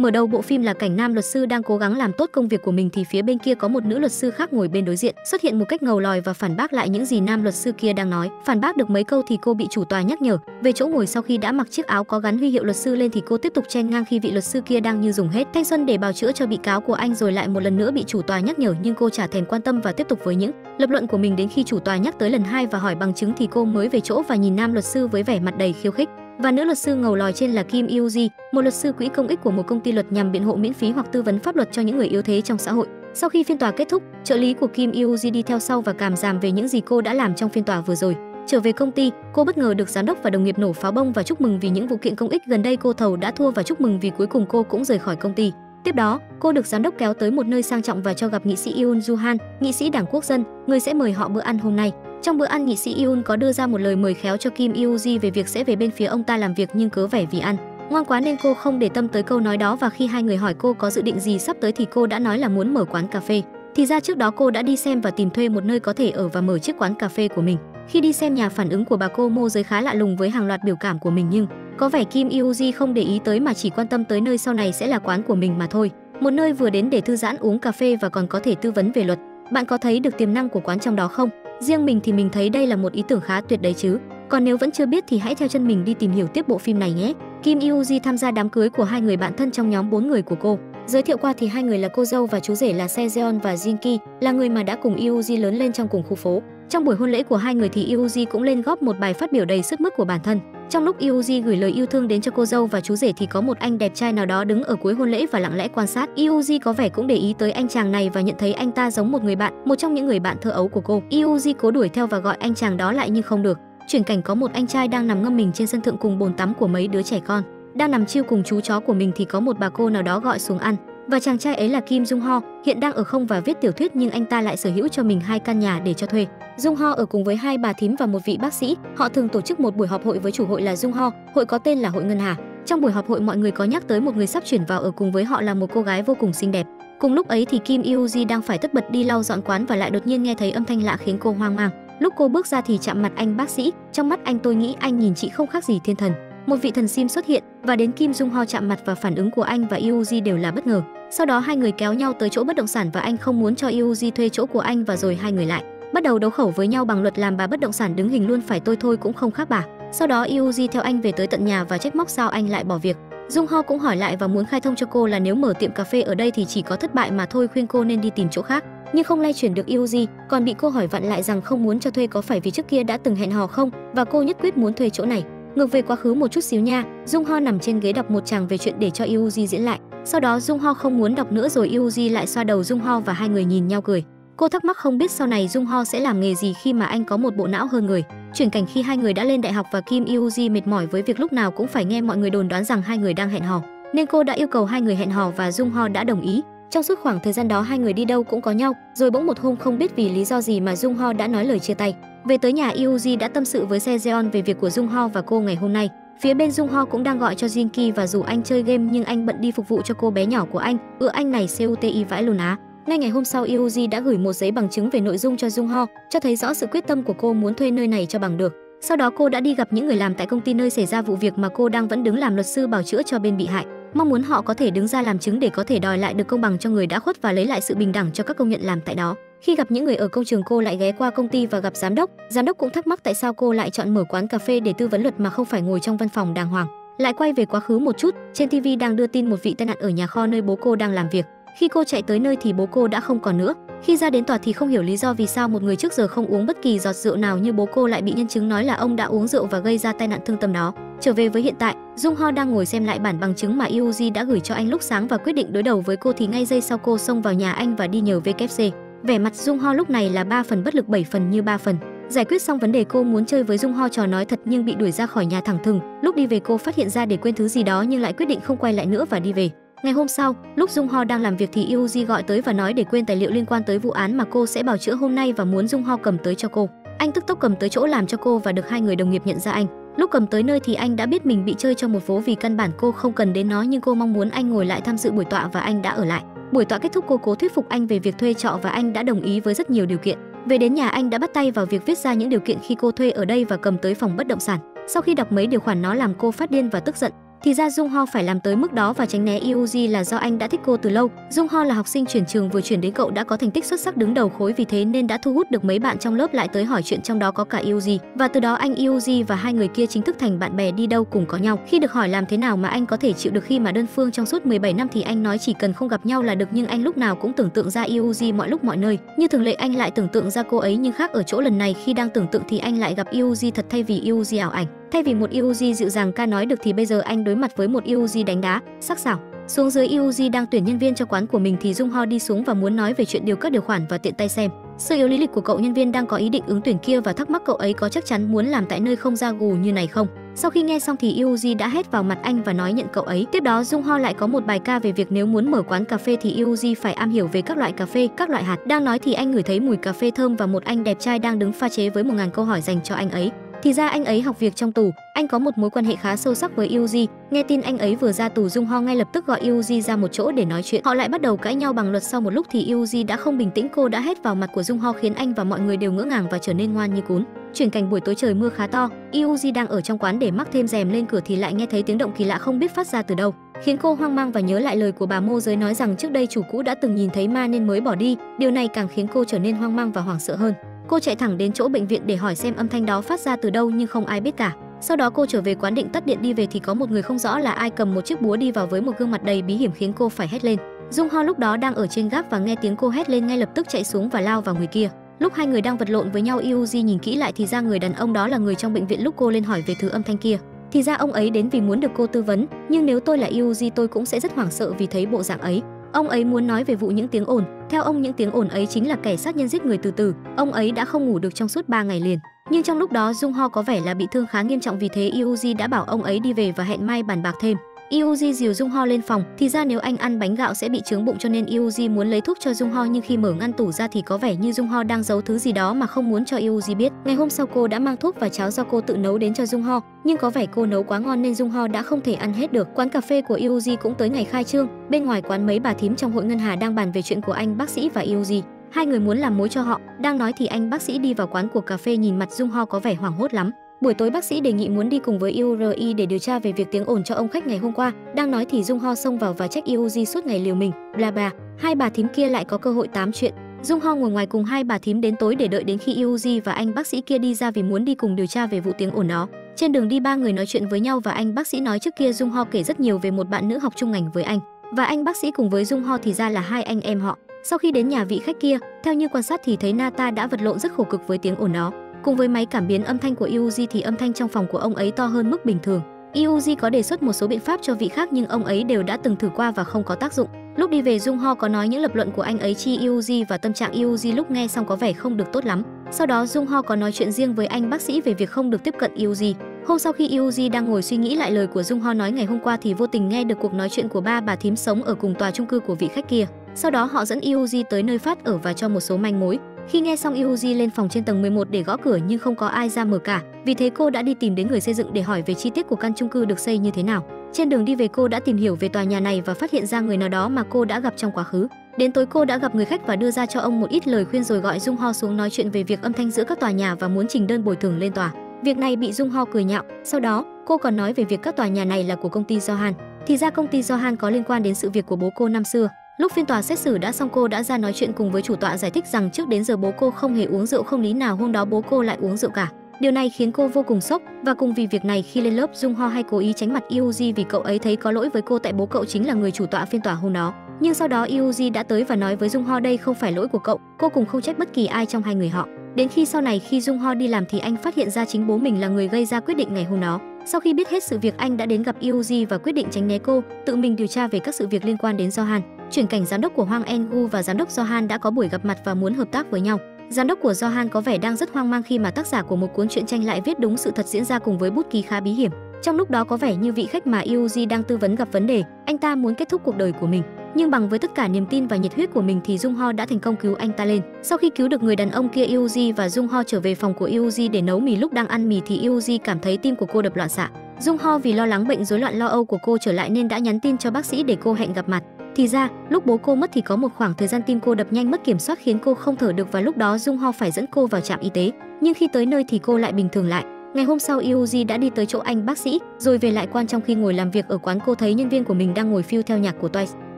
Mở đầu bộ phim là cảnh nam luật sư đang cố gắng làm tốt công việc của mình thì phía bên kia có một nữ luật sư khác ngồi bên đối diện, xuất hiện một cách ngầu lòi và phản bác lại những gì nam luật sư kia đang nói. Phản bác được mấy câu thì cô bị chủ tòa nhắc nhở về chỗ ngồi. Sau khi đã mặc chiếc áo có gắn huy hiệu luật sư lên thì cô tiếp tục chen ngang khi vị luật sư kia đang như dùng hết thanh xuân để bào chữa cho bị cáo của anh, rồi lại một lần nữa bị chủ tòa nhắc nhở, nhưng cô chả thèm quan tâm và tiếp tục với những lập luận của mình. Đến khi chủ tòa nhắc tới lần 2 và hỏi bằng chứng thì cô mới về chỗ và nhìn nam luật sư với vẻ mặt đầy khiêu khích. Và nữ luật sư ngầu lòi trên là Kim Eui, một luật sư quỹ công ích của một công ty luật nhằm biện hộ miễn phí hoặc tư vấn pháp luật cho những người yếu thế trong xã hội. Sau khi phiên tòa kết thúc, trợ lý của Kim Eui đi theo sau và cảm giảm về những gì cô đã làm trong phiên tòa vừa rồi. Trở về công ty, cô bất ngờ được giám đốc và đồng nghiệp nổ pháo bông và chúc mừng vì những vụ kiện công ích gần đây cô thầu đã thua, và chúc mừng vì cuối cùng cô cũng rời khỏi công ty. Tiếp đó, cô được giám đốc kéo tới một nơi sang trọng và cho gặp nghị sĩ Yoon Joo-han, nghị sĩ Đảng Quốc dân, người sẽ mời họ bữa ăn hôm nay. Trong bữa ăn, nghị sĩ Yoon có đưa ra một lời mời khéo cho Kim Eui về việc sẽ về bên phía ông ta làm việc, nhưng cớ vẻ vì ăn ngoan quá nên cô không để tâm tới câu nói đó, và khi hai người hỏi cô có dự định gì sắp tới thì cô đã nói là muốn mở quán cà phê. Thì ra trước đó cô đã đi xem và tìm thuê một nơi có thể ở và mở chiếc quán cà phê của mình. Khi đi xem nhà, phản ứng của bà cô môi giới khá lạ lùng với hàng loạt biểu cảm của mình, nhưng có vẻ Kim Eui không để ý tới mà chỉ quan tâm tới nơi sau này sẽ là quán của mình mà thôi. Một nơi vừa đến để thư giãn uống cà phê và còn có thể tư vấn về luật. Bạn có thấy được tiềm năng của quán trong đó không? Riêng mình thì mình thấy đây là một ý tưởng khá tuyệt đấy chứ. Còn nếu vẫn chưa biết thì hãy theo chân mình đi tìm hiểu tiếp bộ phim này nhé. Kim Eui tham gia đám cưới của hai người bạn thân trong nhóm 4 người của cô. Giới thiệu qua thì hai người là cô dâu và chú rể là Sejeon và Jinki, là người mà đã cùng Eui lớn lên trong cùng khu phố. Trong buổi hôn lễ của hai người thì Eui cũng lên góp một bài phát biểu đầy sức mướt của bản thân. Trong lúc Eui gửi lời yêu thương đến cho cô dâu và chú rể thì có một anh đẹp trai nào đó đứng ở cuối hôn lễ và lặng lẽ quan sát. Eui có vẻ cũng để ý tới anh chàng này và nhận thấy anh ta giống một người bạn, một trong những người bạn thơ ấu của cô. Eui cố đuổi theo và gọi anh chàng đó lại nhưng không được. Chuyển cảnh có một anh trai đang nằm ngâm mình trên sân thượng cùng bồn tắm của mấy đứa trẻ con. Đang nằm chill cùng chú chó của mình thì có một bà cô nào đó gọi xuống ăn. Và chàng trai ấy là Kim Jung Ho, hiện đang ở không và viết tiểu thuyết, nhưng anh ta lại sở hữu cho mình 2 căn nhà để cho thuê. Jung Ho ở cùng với 2 bà thím và một vị bác sĩ. Họ thường tổ chức một buổi họp hội với chủ hội là Jung Ho, hội có tên là Hội Ngân Hà. Trong buổi họp hội, mọi người có nhắc tới một người sắp chuyển vào ở cùng với họ là một cô gái vô cùng xinh đẹp. Cùng lúc ấy thì Kim Eui đang phải tất bật đi lau dọn quán và lại đột nhiên nghe thấy âm thanh lạ khiến cô hoang mang. Lúc cô bước ra thì chạm mặt anh bác sĩ. Trong mắt anh tôi nghĩ anh nhìn chị không khác gì thiên thần. Một vị thần sim xuất hiện và đến Kim Jung Ho chạm mặt, và phản ứng của anh và Eui đều là bất ngờ. Sau đó hai người kéo nhau tới chỗ bất động sản và anh không muốn cho Eui thuê chỗ của anh, và rồi hai người lại bắt đầu đấu khẩu với nhau bằng luật làm bà bất động sản đứng hình luôn, phải tôi thôi cũng không khác bà. Sau đó Eui theo anh về tới tận nhà và trách móc sao anh lại bỏ việc. Jung Ho cũng hỏi lại và muốn khai thông cho cô là nếu mở tiệm cà phê ở đây thì chỉ có thất bại mà thôi, khuyên cô nên đi tìm chỗ khác, nhưng không lay chuyển được Eui, còn bị cô hỏi vặn lại rằng không muốn cho thuê có phải vì trước kia đã từng hẹn hò không, và cô nhất quyết muốn thuê chỗ này. Ngược về quá khứ một chút xíu nha, Jung Ho nằm trên ghế đọc một tràng về chuyện để cho Eui diễn lại. Sau đó Jung Ho không muốn đọc nữa rồi Eui lại xoa đầu Jung Ho và hai người nhìn nhau cười. Cô thắc mắc không biết sau này Jung Ho sẽ làm nghề gì khi mà anh có một bộ não hơn người. Chuyển cảnh khi hai người đã lên đại học và Kim Eui mệt mỏi với việc lúc nào cũng phải nghe mọi người đồn đoán rằng hai người đang hẹn hò, nên cô đã yêu cầu hai người hẹn hò và Jung Ho đã đồng ý. Trong suốt khoảng thời gian đó hai người đi đâu cũng có nhau, rồi bỗng một hôm không biết vì lý do gì mà Jung Ho đã nói lời chia tay. Về tới nhà, Eui đã tâm sự với Sejeon về việc của Jung Ho và cô ngày hôm nay. Phía bên Jung Ho cũng đang gọi cho Jinki và rủ anh chơi game, nhưng anh bận đi phục vụ cho cô bé nhỏ của anh. Anh này cuti vãi luôn á. Ngay ngày hôm sau, Eui đã gửi một giấy bằng chứng về nội dung cho Jung Ho, cho thấy rõ sự quyết tâm của cô muốn thuê nơi này cho bằng được. Sau đó cô đã đi gặp những người làm tại công ty nơi xảy ra vụ việc mà cô đang vẫn đứng làm luật sư bào chữa cho bên bị hại, mong muốn họ có thể đứng ra làm chứng để có thể đòi lại được công bằng cho người đã khuất và lấy lại sự bình đẳng cho các công nhận làm tại đó. Khi gặp những người ở công trường, cô lại ghé qua công ty và gặp giám đốc. Giám đốc cũng thắc mắc tại sao cô lại chọn mở quán cà phê để tư vấn luật mà không phải ngồi trong văn phòng đàng hoàng. Lại quay về quá khứ một chút, trên TV đang đưa tin một vị tai nạn ở nhà kho nơi bố cô đang làm việc. Khi cô chạy tới nơi thì bố cô đã không còn nữa. Khi ra đến tòa thì không hiểu lý do vì sao một người trước giờ không uống bất kỳ giọt rượu nào như bố cô lại bị nhân chứng nói là ông đã uống rượu và gây ra tai nạn thương tâm đó. Trở về với hiện tại, Jung Ho đang ngồi xem lại bản bằng chứng mà Eui đã gửi cho anh lúc sáng và quyết định đối đầu với cô thì ngay giây sau cô xông vào nhà anh và đi nhờ WC. Vẻ mặt Jung Ho lúc này là 3 phần bất lực 7 phần như 3 phần. Giải quyết xong vấn đề, cô muốn chơi với Jung Ho trò nói thật nhưng bị đuổi ra khỏi nhà thẳng thừng. Lúc đi về cô phát hiện ra để quên thứ gì đó nhưng lại quyết định không quay lại nữa và đi về. Ngày hôm sau, lúc Jung Ho đang làm việc thì Eui gọi tới và nói để quên tài liệu liên quan tới vụ án mà cô sẽ bào chữa hôm nay và muốn Jung Ho cầm tới cho cô. Anh tức tốc cầm tới chỗ làm cho cô và được hai người đồng nghiệp nhận ra anh. Lúc cầm tới nơi thì anh đã biết mình bị chơi cho một vố vì căn bản cô không cần đến nó, nhưng cô mong muốn anh ngồi lại tham dự buổi tọa và anh đã ở lại. Buổi tọa kết thúc, cô cố thuyết phục anh về việc thuê trọ và anh đã đồng ý với rất nhiều điều kiện. Về đến nhà, anh đã bắt tay vào việc viết ra những điều kiện khi cô thuê ở đây và cầm tới phòng bất động sản. Sau khi đọc mấy điều khoản nó làm cô phát điên và tức giận. Thì ra Dung Ho phải làm tới mức đó và tránh né Yuji là do anh đã thích cô từ lâu. Dung Ho là học sinh chuyển trường vừa chuyển đến, cậu đã có thành tích xuất sắc đứng đầu khối, vì thế nên đã thu hút được mấy bạn trong lớp lại tới hỏi chuyện, trong đó có cả Yuji. Và từ đó anh Yuji và hai người kia chính thức thành bạn bè, đi đâu cùng có nhau. Khi được hỏi làm thế nào mà anh có thể chịu được khi mà đơn phương trong suốt 17 năm thì anh nói chỉ cần không gặp nhau là được, nhưng anh lúc nào cũng tưởng tượng ra Yuji mọi lúc mọi nơi. Như thường lệ anh lại tưởng tượng ra cô ấy, nhưng khác ở chỗ lần này khi đang tưởng tượng thì anh lại gặp Yuji thật thay vì Yuji ảo ảnh. Thay vì một Yuji dịu dàng ca nói được thì bây giờ anh đối mặt với một Yuji đánh đá, sắc sảo. Xuống dưới, Yuji đang tuyển nhân viên cho quán của mình thì Dung Ho đi xuống và muốn nói về chuyện các điều khoản và tiện tay xem sơ yếu lý lịch của cậu nhân viên đang có ý định ứng tuyển kia, và thắc mắc cậu ấy có chắc chắn muốn làm tại nơi không ra gù như này không. Sau khi nghe xong thì Yuji đã hét vào mặt anh và nói nhận cậu ấy. Tiếp đó Dung Ho lại có một bài ca về việc nếu muốn mở quán cà phê thì Yuji phải am hiểu về các loại cà phê, các loại hạt. Đang nói thì anh ngửi thấy mùi cà phê thơm và một anh đẹp trai đang đứng pha chế với 1000 câu hỏi dành cho anh ấy. Thì ra anh ấy học việc trong tù, anh có một mối quan hệ khá sâu sắc với Yuji. Nghe tin anh ấy vừa ra tù, Dung Ho ngay lập tức gọi Yuji ra một chỗ để nói chuyện. Họ lại bắt đầu cãi nhau bằng luật. Sau một lúc thì Yuji đã không bình tĩnh, cô đã hét vào mặt của Dung Ho khiến anh và mọi người đều ngỡ ngàng và trở nên ngoan như cún. Chuyển cảnh buổi tối trời mưa khá to, Yuji đang ở trong quán để mắc thêm rèm lên cửa thì lại nghe thấy tiếng động kỳ lạ không biết phát ra từ đâu, khiến cô hoang mang và nhớ lại lời của bà môi giới nói rằng trước đây chủ cũ đã từng nhìn thấy ma nên mới bỏ đi. Điều này càng khiến cô trở nên hoang mang và hoảng sợ hơn. Cô chạy thẳng đến chỗ bệnh viện để hỏi xem âm thanh đó phát ra từ đâu, nhưng không ai biết cả. Sau đó cô trở về quán định tắt điện đi về thì có một người không rõ là ai cầm một chiếc búa đi vào với một gương mặt đầy bí hiểm khiến cô phải hét lên. Dung Ho lúc đó đang ở trên gác và nghe tiếng cô hét lên ngay lập tức chạy xuống và lao vào người kia. Lúc hai người đang vật lộn với nhau, Yuji nhìn kỹ lại thì ra người đàn ông đó là người trong bệnh viện lúc cô lên hỏi về thứ âm thanh kia. Thì ra ông ấy đến vì muốn được cô tư vấn, nhưng nếu tôi là Yuji tôi cũng sẽ rất hoảng sợ vì thấy bộ dạng ấy. Ông ấy muốn nói về vụ những tiếng ồn. Theo ông, những tiếng ồn ấy chính là kẻ sát nhân giết người từ từ. Ông ấy đã không ngủ được trong suốt 3 ngày liền. Nhưng trong lúc đó Dung Ho có vẻ là bị thương khá nghiêm trọng, vì thế Yuji đã bảo ông ấy đi về và hẹn mai bàn bạc thêm. Yuji dìu Dung Ho lên phòng. Thì ra nếu anh ăn bánh gạo sẽ bị chướng bụng, cho nên Yuji muốn lấy thuốc cho Dung Ho, nhưng khi mở ngăn tủ ra thì có vẻ như Dung Ho đang giấu thứ gì đó mà không muốn cho Yuji biết. Ngày hôm sau cô đã mang thuốc và cháo do cô tự nấu đến cho Dung Ho, nhưng có vẻ cô nấu quá ngon nên Dung Ho đã không thể ăn hết được. Quán cà phê của Yuji cũng tới ngày khai trương. Bên ngoài quán mấy bà thím trong hội ngân hà đang bàn về chuyện của anh bác sĩ và Yuji. Hai người muốn làm mối cho họ. Đang nói thì anh bác sĩ đi vào quán của cà phê, nhìn mặt Dung Ho có vẻ hoảng hốt lắm. Buổi tối bác sĩ đề nghị muốn đi cùng với Yuri để điều tra về việc tiếng ồn cho ông khách ngày hôm qua. Đang nói thì Dung Ho xông vào và trách Yuji suốt ngày liều mình, bla bla. Hai bà thím kia lại có cơ hội tám chuyện. Dung Ho ngồi ngoài cùng hai bà thím đến tối để đợi đến khi Yuji và anh bác sĩ kia đi ra vì muốn đi cùng điều tra về vụ tiếng ồn đó. Trên đường đi ba người nói chuyện với nhau và anh bác sĩ nói trước kia Dung Ho kể rất nhiều về một bạn nữ học chung ngành với anh. Và anh bác sĩ cùng với Dung Ho thì ra là hai anh em họ. Sau khi đến nhà vị khách kia, theo như quan sát thì thấy Nata đã vật lộn rất khổ cực với tiếng ồn đó. Cùng với máy cảm biến âm thanh của Yuji thì âm thanh trong phòng của ông ấy to hơn mức bình thường. Yuji có đề xuất một số biện pháp cho vị khác nhưng ông ấy đều đã từng thử qua và không có tác dụng. Lúc đi về Dung Ho có nói những lập luận của anh ấy chi Yuji và tâm trạng Yuji lúc nghe xong có vẻ không được tốt lắm. Sau đó Dung Ho có nói chuyện riêng với anh bác sĩ về việc không được tiếp cận Yuji. Hôm sau khi Yuji đang ngồi suy nghĩ lại lời của Dung Ho nói ngày hôm qua thì vô tình nghe được cuộc nói chuyện của ba bà thím sống ở cùng tòa chung cư của vị khách kia. Sau đó họ dẫn Yuji tới nơi Phát ở và cho một số manh mối. Khi nghe xong Yuji lên phòng trên tầng 11 để gõ cửa nhưng không có ai ra mở cả. Vì thế cô đã đi tìm đến người xây dựng để hỏi về chi tiết của căn chung cư được xây như thế nào. Trên đường đi về cô đã tìm hiểu về tòa nhà này và phát hiện ra người nào đó mà cô đã gặp trong quá khứ. Đến tối cô đã gặp người khách và đưa ra cho ông một ít lời khuyên rồi gọi Dung Ho xuống nói chuyện về việc âm thanh giữa các tòa nhà và muốn trình đơn bồi thường lên tòa. Việc này bị Dung Ho cười nhạo. Sau đó cô còn nói về việc các tòa nhà này là của công ty Johan. Thì ra công ty Johan có liên quan đến sự việc của bố cô năm xưa. Lúc phiên tòa xét xử đã xong cô đã ra nói chuyện cùng với chủ tọa giải thích rằng trước đến giờ bố cô không hề uống rượu, không lý nào hôm đó bố cô lại uống rượu cả. Điều này khiến cô vô cùng sốc và cùng vì việc này khi lên lớp Dung Ho hay cố ý tránh mặt Yuji vì cậu ấy thấy có lỗi với cô tại bố cậu chính là người chủ tọa phiên tòa hôm đó. Nhưng sau đó Yuji đã tới và nói với Dung Ho đây không phải lỗi của cậu, cô cùng không trách bất kỳ ai trong hai người họ. Đến khi sau này khi Dung Ho đi làm thì anh phát hiện ra chính bố mình là người gây ra quyết định ngày hôm đó. Sau khi biết hết sự việc anh đã đến gặp Yuji và quyết định tránh né cô, tự mình điều tra về các sự việc liên quan đến Johan. Chuyển cảnh giám đốc của Hwang En-gu và giám đốc Johan đã có buổi gặp mặt và muốn hợp tác với nhau. Giám đốc của Johan có vẻ đang rất hoang mang khi mà tác giả của một cuốn truyện tranh lại viết đúng sự thật diễn ra cùng với bút ký khá bí hiểm. Trong lúc đó có vẻ như vị khách mà Yuji đang tư vấn gặp vấn đề, anh ta muốn kết thúc cuộc đời của mình. Nhưng bằng với tất cả niềm tin và nhiệt huyết của mình thì Dung Ho đã thành công cứu anh ta lên. Sau khi cứu được người đàn ông kia, Yuji và Dung Ho trở về phòng của Yuji để nấu mì. Lúc đang ăn mì thì Yuji cảm thấy tim của cô đập loạn xạ. Dung Ho vì lo lắng bệnh rối loạn lo âu của cô trở lại nên đã nhắn tin cho bác sĩ để cô hẹn gặp mặt. Thì ra, lúc bố cô mất thì có một khoảng thời gian tim cô đập nhanh mất kiểm soát khiến cô không thở được và lúc đó Dung Ho phải dẫn cô vào trạm y tế. Nhưng khi tới nơi thì cô lại bình thường lại. Ngày hôm sau Yuji đã đi tới chỗ anh bác sĩ, rồi về lại quan. Trong khi ngồi làm việc ở quán, cô thấy nhân viên của mình đang ngồi phiêu theo nhạc của Twice.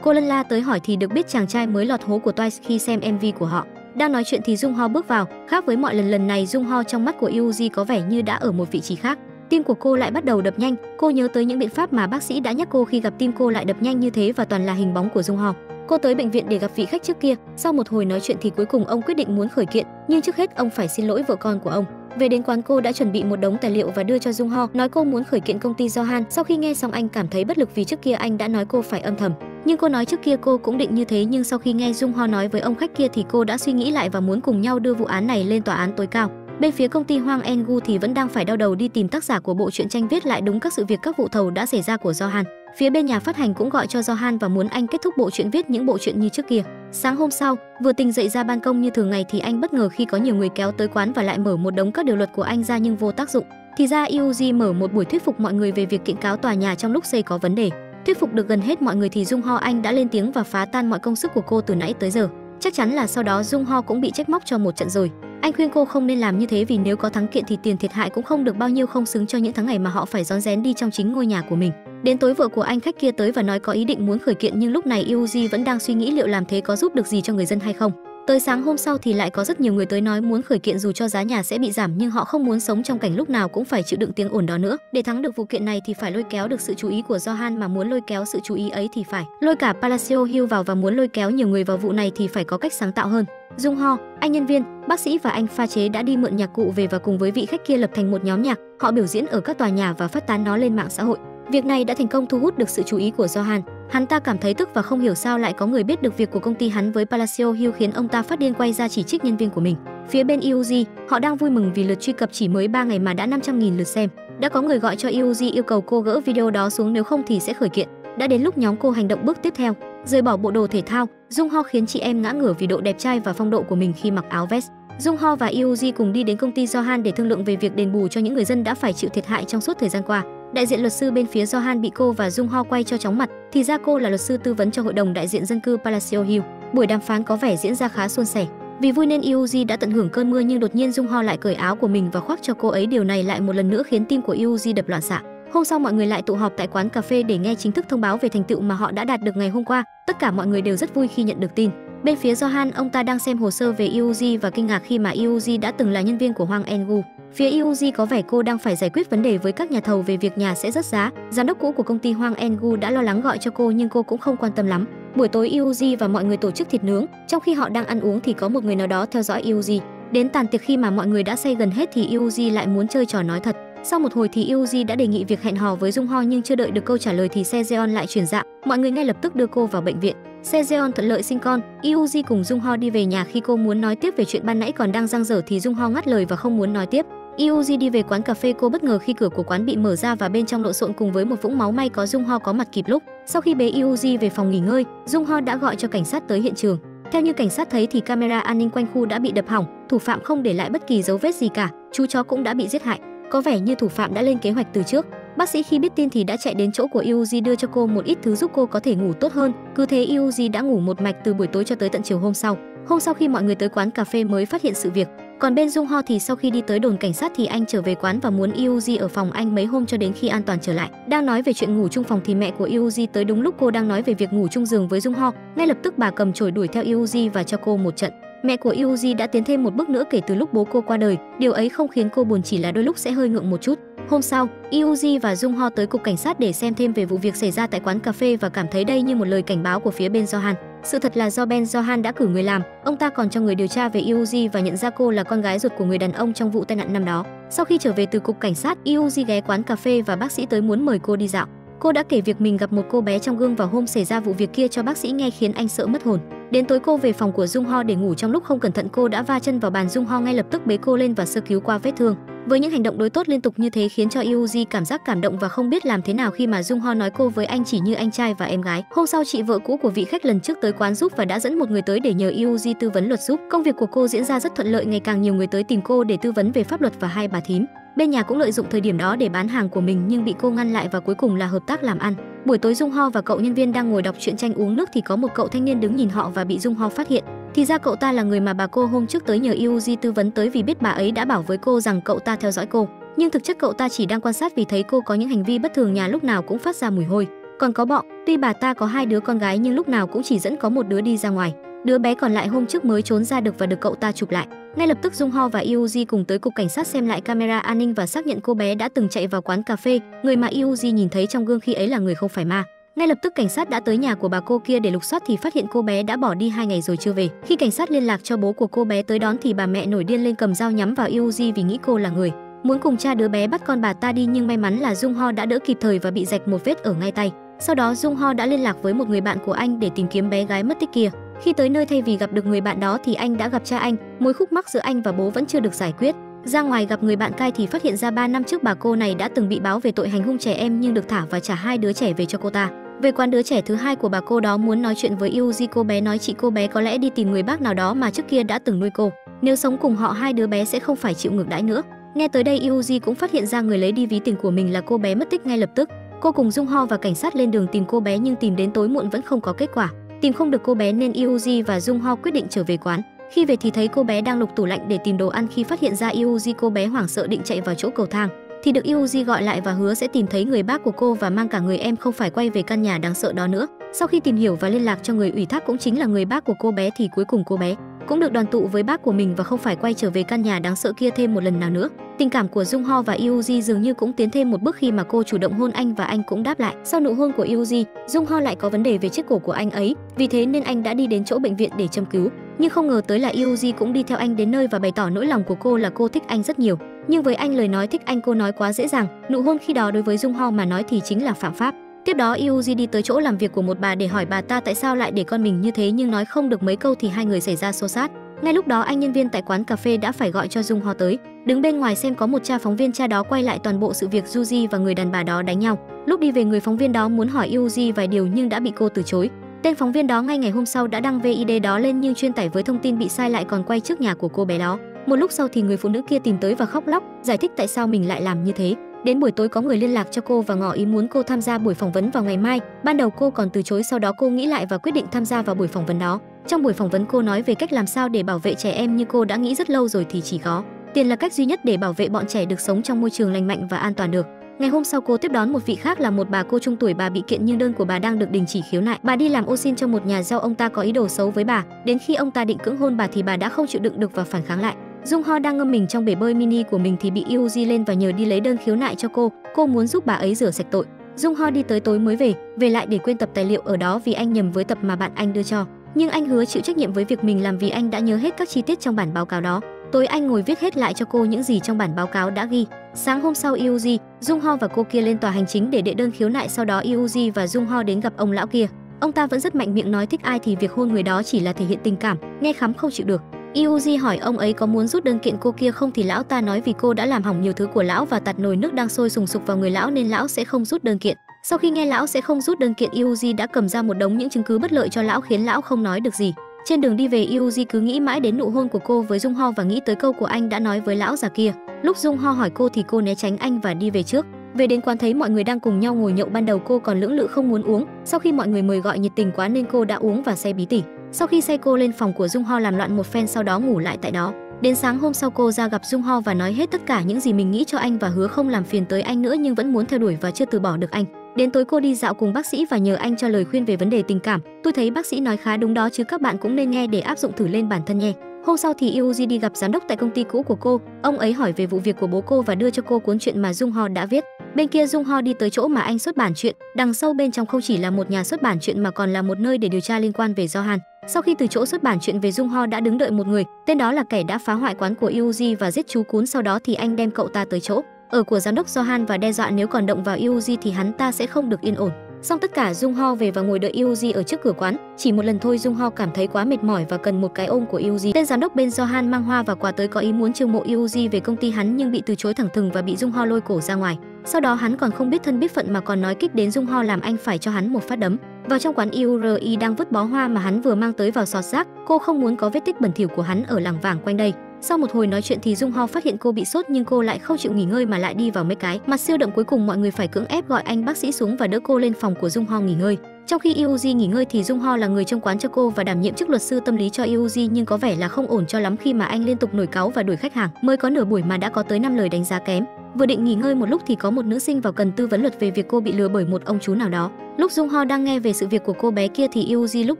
Cô lân la tới hỏi thì được biết chàng trai mới lọt hố của Twice khi xem MV của họ. Đang nói chuyện thì Jungho bước vào, khác với mọi lần này Jungho trong mắt của Yuji có vẻ như đã ở một vị trí khác. Tim của cô lại bắt đầu đập nhanh, cô nhớ tới những biện pháp mà bác sĩ đã nhắc cô khi gặp tim cô lại đập nhanh như thế và toàn là hình bóng của Jungho. Cô tới bệnh viện để gặp vị khách trước kia, sau một hồi nói chuyện thì cuối cùng ông quyết định muốn khởi kiện, nhưng trước hết ông phải xin lỗi vợ con của ông. Về đến quán, cô đã chuẩn bị một đống tài liệu và đưa cho Jungho, nói cô muốn khởi kiện công ty Johan. Sau khi nghe xong anh cảm thấy bất lực vì trước kia anh đã nói cô phải âm thầm. Nhưng cô nói trước kia cô cũng định như thế, nhưng sau khi nghe Jungho nói với ông khách kia thì cô đã suy nghĩ lại và muốn cùng nhau đưa vụ án này lên tòa án tối cao. Bên phía công ty Hwang En-gu thì vẫn đang phải đau đầu đi tìm tác giả của bộ truyện tranh viết lại đúng các sự việc các vụ thầu đã xảy ra của Johan. Phía bên nhà phát hành cũng gọi cho Johan và muốn anh kết thúc bộ truyện, viết những bộ truyện như trước kia. Sáng hôm sau, vừa tỉnh dậy ra ban công như thường ngày thì anh bất ngờ khi có nhiều người kéo tới quán và lại mở một đống các điều luật của anh ra nhưng vô tác dụng. Thì ra Yuji mở một buổi thuyết phục mọi người về việc kiện cáo tòa nhà trong lúc xây có vấn đề. Thuyết phục được gần hết mọi người thì Jungho anh đã lên tiếng và phá tan mọi công sức của cô từ nãy tới giờ. Chắc chắn là sau đó Jungho cũng bị trách móc cho một trận rồi. Anh khuyên cô không nên làm như thế vì nếu có thắng kiện thì tiền thiệt hại cũng không được bao nhiêu, không xứng cho những tháng ngày mà họ phải rón rén đi trong chính ngôi nhà của mình. Đến tối vợ của anh khách kia tới và nói có ý định muốn khởi kiện, nhưng lúc này Yuji vẫn đang suy nghĩ liệu làm thế có giúp được gì cho người dân hay không. Tới sáng hôm sau thì lại có rất nhiều người tới nói muốn khởi kiện dù cho giá nhà sẽ bị giảm, nhưng họ không muốn sống trong cảnh lúc nào cũng phải chịu đựng tiếng ồn đó nữa. Để thắng được vụ kiện này thì phải lôi kéo được sự chú ý của Johan, mà muốn lôi kéo sự chú ý ấy thì phải lôi cả Palacio Hill vào, và muốn lôi kéo nhiều người vào vụ này thì phải có cách sáng tạo hơn. Jungho, anh nhân viên, bác sĩ và anh pha chế đã đi mượn nhạc cụ về và cùng với vị khách kia lập thành một nhóm nhạc. Họ biểu diễn ở các tòa nhà và phát tán nó lên mạng xã hội. Việc này đã thành công thu hút được sự chú ý của Johan. Hắn ta cảm thấy tức và không hiểu sao lại có người biết được việc của công ty hắn với Palacio Hill, khiến ông ta phát điên quay ra chỉ trích nhân viên của mình. Phía bên Yuji, họ đang vui mừng vì lượt truy cập chỉ mới 3 ngày mà đã 500.000 lượt xem. Đã có người gọi cho Yuji yêu cầu cô gỡ video đó xuống, nếu không thì sẽ khởi kiện. Đã đến lúc nhóm cô hành động bước tiếp theo, rời bỏ bộ đồ thể thao. Jungho khiến chị em ngã ngửa vì độ đẹp trai và phong độ của mình khi mặc áo vest. Jungho và Yuji cùng đi đến công ty Johan để thương lượng về việc đền bù cho những người dân đã phải chịu thiệt hại trong suốt thời gian qua. Đại diện luật sư bên phía Johan bị cô và Jungho quay cho chóng mặt, thì ra cô là luật sư tư vấn cho hội đồng đại diện dân cư Palacio Hill. Buổi đàm phán có vẻ diễn ra khá suôn sẻ. Vì vui nên Yuji đã tận hưởng cơn mưa, nhưng đột nhiên Jungho lại cởi áo của mình và khoác cho cô ấy. Điều này lại một lần nữa khiến tim của Yuji đập loạn xạ. Hôm sau mọi người lại tụ họp tại quán cà phê để nghe chính thức thông báo về thành tựu mà họ đã đạt được ngày hôm qua. Tất cả mọi người đều rất vui khi nhận được tin. Bên phía Johan, ông ta đang xem hồ sơ về Yuji và kinh ngạc khi mà Yuji đã từng là nhân viên của Hwang En-gu. Phía Yuji có vẻ cô đang phải giải quyết vấn đề với các nhà thầu về việc nhà sẽ rớt giá. Giám đốc cũ của công ty Hwang En-gu đã lo lắng gọi cho cô nhưng cô cũng không quan tâm lắm. Buổi tối Yuji và mọi người tổ chức thịt nướng. Trong khi họ đang ăn uống thì có một người nào đó theo dõi Yuji. Đến tàn tiệc khi mà mọi người đã say gần hết thì Yuji lại muốn chơi trò nói thật. Sau một hồi thì Yuji đã đề nghị việc hẹn hò với Jungho, nhưng chưa đợi được câu trả lời thì Sejeon lại chuyển dạ. Mọi người ngay lập tức đưa cô vào bệnh viện. Sejeon thuận lợi sinh con. Yuji cùng Jungho đi về nhà. Khi cô muốn nói tiếp về chuyện ban nãy còn đang dang dở thì Jungho ngắt lời và không muốn nói tiếp. Yuji đi về quán cà phê, cô bất ngờ khi cửa của quán bị mở ra và bên trong lộn xộn cùng với một vũng máu. May có Jungho có mặt kịp lúc. Sau khi bế Yuji về phòng nghỉ ngơi, Jungho đã gọi cho cảnh sát tới hiện trường. Theo như cảnh sát thấy thì camera an ninh quanh khu đã bị đập hỏng, thủ phạm không để lại bất kỳ dấu vết gì cả, chú chó cũng đã bị giết hại. Có vẻ như thủ phạm đã lên kế hoạch từ trước. Bác sĩ khi biết tin thì đã chạy đến chỗ của Yuji đưa cho cô một ít thứ giúp cô có thể ngủ tốt hơn. Cứ thế Yuji đã ngủ một mạch từ buổi tối cho tới tận chiều hôm sau. Hôm sau khi mọi người tới quán cà phê mới phát hiện sự việc. Còn bên Jungho thì sau khi đi tới đồn cảnh sát thì anh trở về quán và muốn Yuji ở phòng anh mấy hôm cho đến khi an toàn trở lại. Đang nói về chuyện ngủ chung phòng thì mẹ của Yuji tới đúng lúc cô đang nói về việc ngủ chung giường với Jungho. Ngay lập tức bà cầm chổi đuổi theo Yuji và cho cô một trận. Mẹ của Yuji đã tiến thêm một bước nữa kể từ lúc bố cô qua đời. Điều ấy không khiến cô buồn, chỉ là đôi lúc sẽ hơi ngượng một chút. Hôm sau, Yuji và Jungho tới cục cảnh sát để xem thêm về vụ việc xảy ra tại quán cà phê và cảm thấy đây như một lời cảnh báo của phía bên Johan. Sự thật là do Ben Johan đã cử người làm, ông ta còn cho người điều tra về Yuji và nhận ra cô là con gái ruột của người đàn ông trong vụ tai nạn năm đó. Sau khi trở về từ cục cảnh sát, Yuji ghé quán cà phê và bác sĩ tới muốn mời cô đi dạo. Cô đã kể việc mình gặp một cô bé trong gương vào hôm xảy ra vụ việc kia cho bác sĩ nghe, khiến anh sợ mất hồn. Đến tối cô về phòng của Jungho để ngủ, trong lúc không cẩn thận cô đã va chân vào bàn. Jungho ngay lập tức bế cô lên và sơ cứu qua vết thương. Với những hành động đối tốt liên tục như thế khiến cho Yuji cảm giác cảm động và không biết làm thế nào khi mà Jungho nói cô với anh chỉ như anh trai và em gái. Hôm sau, chị vợ cũ của vị khách lần trước tới quán giúp và đã dẫn một người tới để nhờ Yuji tư vấn luật giúp. Công việc của cô diễn ra rất thuận lợi, ngày càng nhiều người tới tìm cô để tư vấn về pháp luật và hai bà thím. Bên nhà cũng lợi dụng thời điểm đó để bán hàng của mình nhưng bị cô ngăn lại và cuối cùng là hợp tác làm ăn. Buổi tối Jungho và cậu nhân viên đang ngồi đọc truyện tranh uống nước thì có một cậu thanh niên đứng nhìn họ và bị Jungho phát hiện. Thì ra cậu ta là người mà bà cô hôm trước tới nhờ Yuji tư vấn tới, vì biết bà ấy đã bảo với cô rằng cậu ta theo dõi cô. nhưng thực chất cậu ta chỉ đang quan sát vì thấy cô có những hành vi bất thường, nhà lúc nào cũng phát ra mùi hôi, còn có bọ. Tuy bà ta có 2 đứa con gái nhưng lúc nào cũng chỉ dẫn có một đứa đi ra ngoài. Đứa bé còn lại hôm trước mới trốn ra được và được cậu ta chụp lại. Ngay lập tức Jung Ho và Yuji cùng tới cục cảnh sát xem lại camera an ninh và xác nhận cô bé đã từng chạy vào quán cà phê. Người mà Yuji nhìn thấy trong gương khi ấy là người không phải ma. Ngay lập tức cảnh sát đã tới nhà của bà cô kia để lục soát thì phát hiện cô bé đã bỏ đi 2 ngày rồi chưa về. Khi cảnh sát liên lạc cho bố của cô bé tới đón thì bà mẹ nổi điên lên cầm dao nhắm vào Yuji vì nghĩ cô là người muốn cùng cha đứa bé bắt con bà ta đi, nhưng may mắn là Jung Ho đã đỡ kịp thời và bị rạch một vết ở ngay tay. Sau đó Jung Ho đã liên lạc với một người bạn của anh để tìm kiếm bé gái mất tích kia. Khi tới nơi thay vì gặp được người bạn đó thì anh đã gặp cha anh, mối khúc mắc giữa anh và bố vẫn chưa được giải quyết. Ra ngoài gặp người bạn cai thì phát hiện ra 3 năm trước bà cô này đã từng bị báo về tội hành hung trẻ em nhưng được thả và trả 2 đứa trẻ về cho cô ta. Về quán, đứa trẻ thứ 2 của bà cô đó muốn nói chuyện với Yuji. Cô bé nói chị cô bé có lẽ đi tìm người bác nào đó mà trước kia đã từng nuôi cô. Nếu sống cùng họ 2 đứa bé sẽ không phải chịu ngược đãi nữa. Nghe tới đây Yuji cũng phát hiện ra người lấy đi ví tiền của mình là cô bé mất tích. Ngay lập tức cô cùng Jung Ho và cảnh sát lên đường tìm cô bé nhưng tìm đến tối muộn vẫn không có kết quả. Tìm không được cô bé nên Yuji và Jung Ho quyết định trở về quán. Khi về thì thấy cô bé đang lục tủ lạnh để tìm đồ ăn. Khi phát hiện ra Yuji, cô bé hoảng sợ định chạy vào chỗ cầu thang thì được Yuji gọi lại và hứa sẽ tìm thấy người bác của cô và mang cả người em không phải quay về căn nhà đáng sợ đó nữa. Sau khi tìm hiểu và liên lạc cho người ủy thác cũng chính là người bác của cô bé thì cuối cùng cô bé cũng được đoàn tụ với bác của mình và không phải quay trở về căn nhà đáng sợ kia thêm một lần nào nữa. Tình cảm của Jung Ho và Yuji dường như cũng tiến thêm một bước khi mà cô chủ động hôn anh và anh cũng đáp lại. Sau nụ hôn của Yuji, Jung Ho lại có vấn đề về chiếc cổ của anh ấy, vì thế nên anh đã đi đến chỗ bệnh viện để châm cứu. Nhưng không ngờ tới là Yuji cũng đi theo anh đến nơi và bày tỏ nỗi lòng của cô là cô thích anh rất nhiều. Nhưng với anh lời nói thích anh cô nói quá dễ dàng, nụ hôn khi đó đối với Jung Ho mà nói thì chính là phạm pháp. Tiếp đó Yuji đi tới chỗ làm việc của một bà để hỏi bà ta tại sao lại để con mình như thế, nhưng nói không được mấy câu thì 2 người xảy ra xô xát. Ngay lúc đó anh nhân viên tại quán cà phê đã phải gọi cho Jung Ho tới. Đứng bên ngoài xem có một cha phóng viên, cha đó quay lại toàn bộ sự việc Yuji và người đàn bà đó đánh nhau. Lúc đi về người phóng viên đó muốn hỏi Yuji vài điều nhưng đã bị cô từ chối. Tên phóng viên đó ngay ngày hôm sau đã đăng VID đó lên nhưng chuyên tải với thông tin bị sai lại còn quay trước nhà của cô bé đó. Một lúc sau thì người phụ nữ kia tìm tới và khóc lóc, giải thích tại sao mình lại làm như thế. Đến buổi tối có người liên lạc cho cô và ngỏ ý muốn cô tham gia buổi phỏng vấn vào ngày mai. Ban đầu cô còn từ chối, sau đó cô nghĩ lại và quyết định tham gia vào buổi phỏng vấn đó. Trong buổi phỏng vấn cô nói về cách làm sao để bảo vệ trẻ em, như cô đã nghĩ rất lâu rồi thì chỉ có tiền là cách duy nhất để bảo vệ bọn trẻ được sống trong môi trường lành mạnh và an toàn được. Ngày hôm sau cô tiếp đón một vị khác là một bà cô trung tuổi. Bà bị kiện nhưng đơn của bà đang được đình chỉ khiếu nại. Bà đi làm ô xin cho một nhà giàu, ông ta có ý đồ xấu với bà. Đến khi ông ta định cưỡng hôn bà thì bà đã không chịu đựng được và phản kháng lại. Jung Ho đang ngâm mình trong bể bơi mini của mình thì bị Yuji lên và nhờ đi lấy đơn khiếu nại cho cô. Cô muốn giúp bà ấy rửa sạch tội. Jung Ho đi tới tối mới về lại để quên tập tài liệu ở đó vì anh nhầm với tập mà bạn anh đưa cho. Nhưng anh hứa chịu trách nhiệm với việc mình làm vì anh đã nhớ hết các chi tiết trong bản báo cáo đó. Tối anh ngồi viết hết lại cho cô những gì trong bản báo cáo đã ghi. Sáng hôm sau Yuji, Jung Ho và cô kia lên tòa hành chính để đệ đơn khiếu nại. Sau đó Yuji và Jung Ho đến gặp ông lão kia. Ông ta vẫn rất mạnh miệng nói thích ai thì việc hôn người đó chỉ là thể hiện tình cảm, nghe khắm không chịu được. Yuji hỏi ông ấy có muốn rút đơn kiện cô kia không thì lão ta nói vì cô đã làm hỏng nhiều thứ của lão và tạt nồi nước đang sôi sùng sục vào người lão nên lão sẽ không rút đơn kiện. Sau khi nghe lão sẽ không rút đơn kiện, Yuji đã cầm ra một đống những chứng cứ bất lợi cho lão khiến lão không nói được gì. Trên đường đi về, Yuji cứ nghĩ mãi đến nụ hôn của cô với Jung Ho và nghĩ tới câu của anh đã nói với lão già kia. Lúc Jung Ho hỏi cô thì cô né tránh anh và đi về trước. Về đến quán thấy mọi người đang cùng nhau ngồi nhậu, ban đầu cô còn lưỡng lự không muốn uống. Sau khi mọi người mời gọi nhiệt tình quá nên cô đã uống và say bí tỉ. Sau khi say cô lên phòng của Jung Ho làm loạn một phen, sau đó ngủ lại tại đó. Đến sáng hôm sau cô ra gặp Jung Ho và nói hết tất cả những gì mình nghĩ cho anh và hứa không làm phiền tới anh nữa nhưng vẫn muốn theo đuổi và chưa từ bỏ được anh. Đến tối cô đi dạo cùng bác sĩ và nhờ anh cho lời khuyên về vấn đề tình cảm. Tôi thấy bác sĩ nói khá đúng đó chứ các bạn cũng nên nghe để áp dụng thử lên bản thân nhé. Hôm sau thì Yuji đi gặp giám đốc tại công ty cũ của cô. Ông ấy hỏi về vụ việc của bố cô và đưa cho cô cuốn truyện mà Jung Ho đã viết. Bên kia Jung Ho đi tới chỗ mà anh xuất bản truyện. Đằng sâu bên trong không chỉ là một nhà xuất bản truyện mà còn là một nơi để điều tra liên quan về Johan. Sau khi từ chỗ xuất bản truyện về, Jung Ho đã đứng đợi một người, tên đó là kẻ đã phá hoại quán của Yuji và giết chú cún. Sau đó thì anh đem cậu ta tới chỗ ở của giám đốc Johan và đe dọa nếu còn động vào Yuji thì hắn ta sẽ không được yên ổn. Xong tất cả Jung Ho về và ngồi đợi Yuji ở trước cửa quán. Chỉ một lần thôi Jung Ho cảm thấy quá mệt mỏi và cần một cái ôm của Yuji. Tên giám đốc bên Johan mang hoa và quà tới có ý muốn chiêu mộ Yuji về công ty hắn nhưng bị từ chối thẳng thừng và bị Jung Ho lôi cổ ra ngoài. Sau đó hắn còn không biết thân biết phận mà còn nói kích đến Jung Ho làm anh phải cho hắn một phát đấm. Vào trong quán, Yuri đang vứt bó hoa mà hắn vừa mang tới vào xọt rác. Cô không muốn có vết tích bẩn thỉu của hắn ở làng vàng quanh đây. Sau một hồi nói chuyện thì Jung Ho phát hiện cô bị sốt nhưng cô lại không chịu nghỉ ngơi mà lại đi vào mấy cái mặt siêu đậm. Cuối cùng mọi người phải cưỡng ép gọi anh bác sĩ xuống và đỡ cô lên phòng của Jung Ho nghỉ ngơi. Trong khi Yuji nghỉ ngơi thì Jung Ho là người trông quán cho cô và đảm nhiệm chức luật sư tâm lý cho Yuji, nhưng có vẻ là không ổn cho lắm khi mà anh liên tục nổi cáu và đuổi khách hàng. Mới có nửa buổi mà đã có tới 5 lời đánh giá kém. Vừa định nghỉ ngơi một lúc thì có một nữ sinh vào cần tư vấn luật về việc cô bị lừa bởi một ông chú nào đó. Lúc Jung Ho đang nghe về sự việc của cô bé kia thì Yuji lúc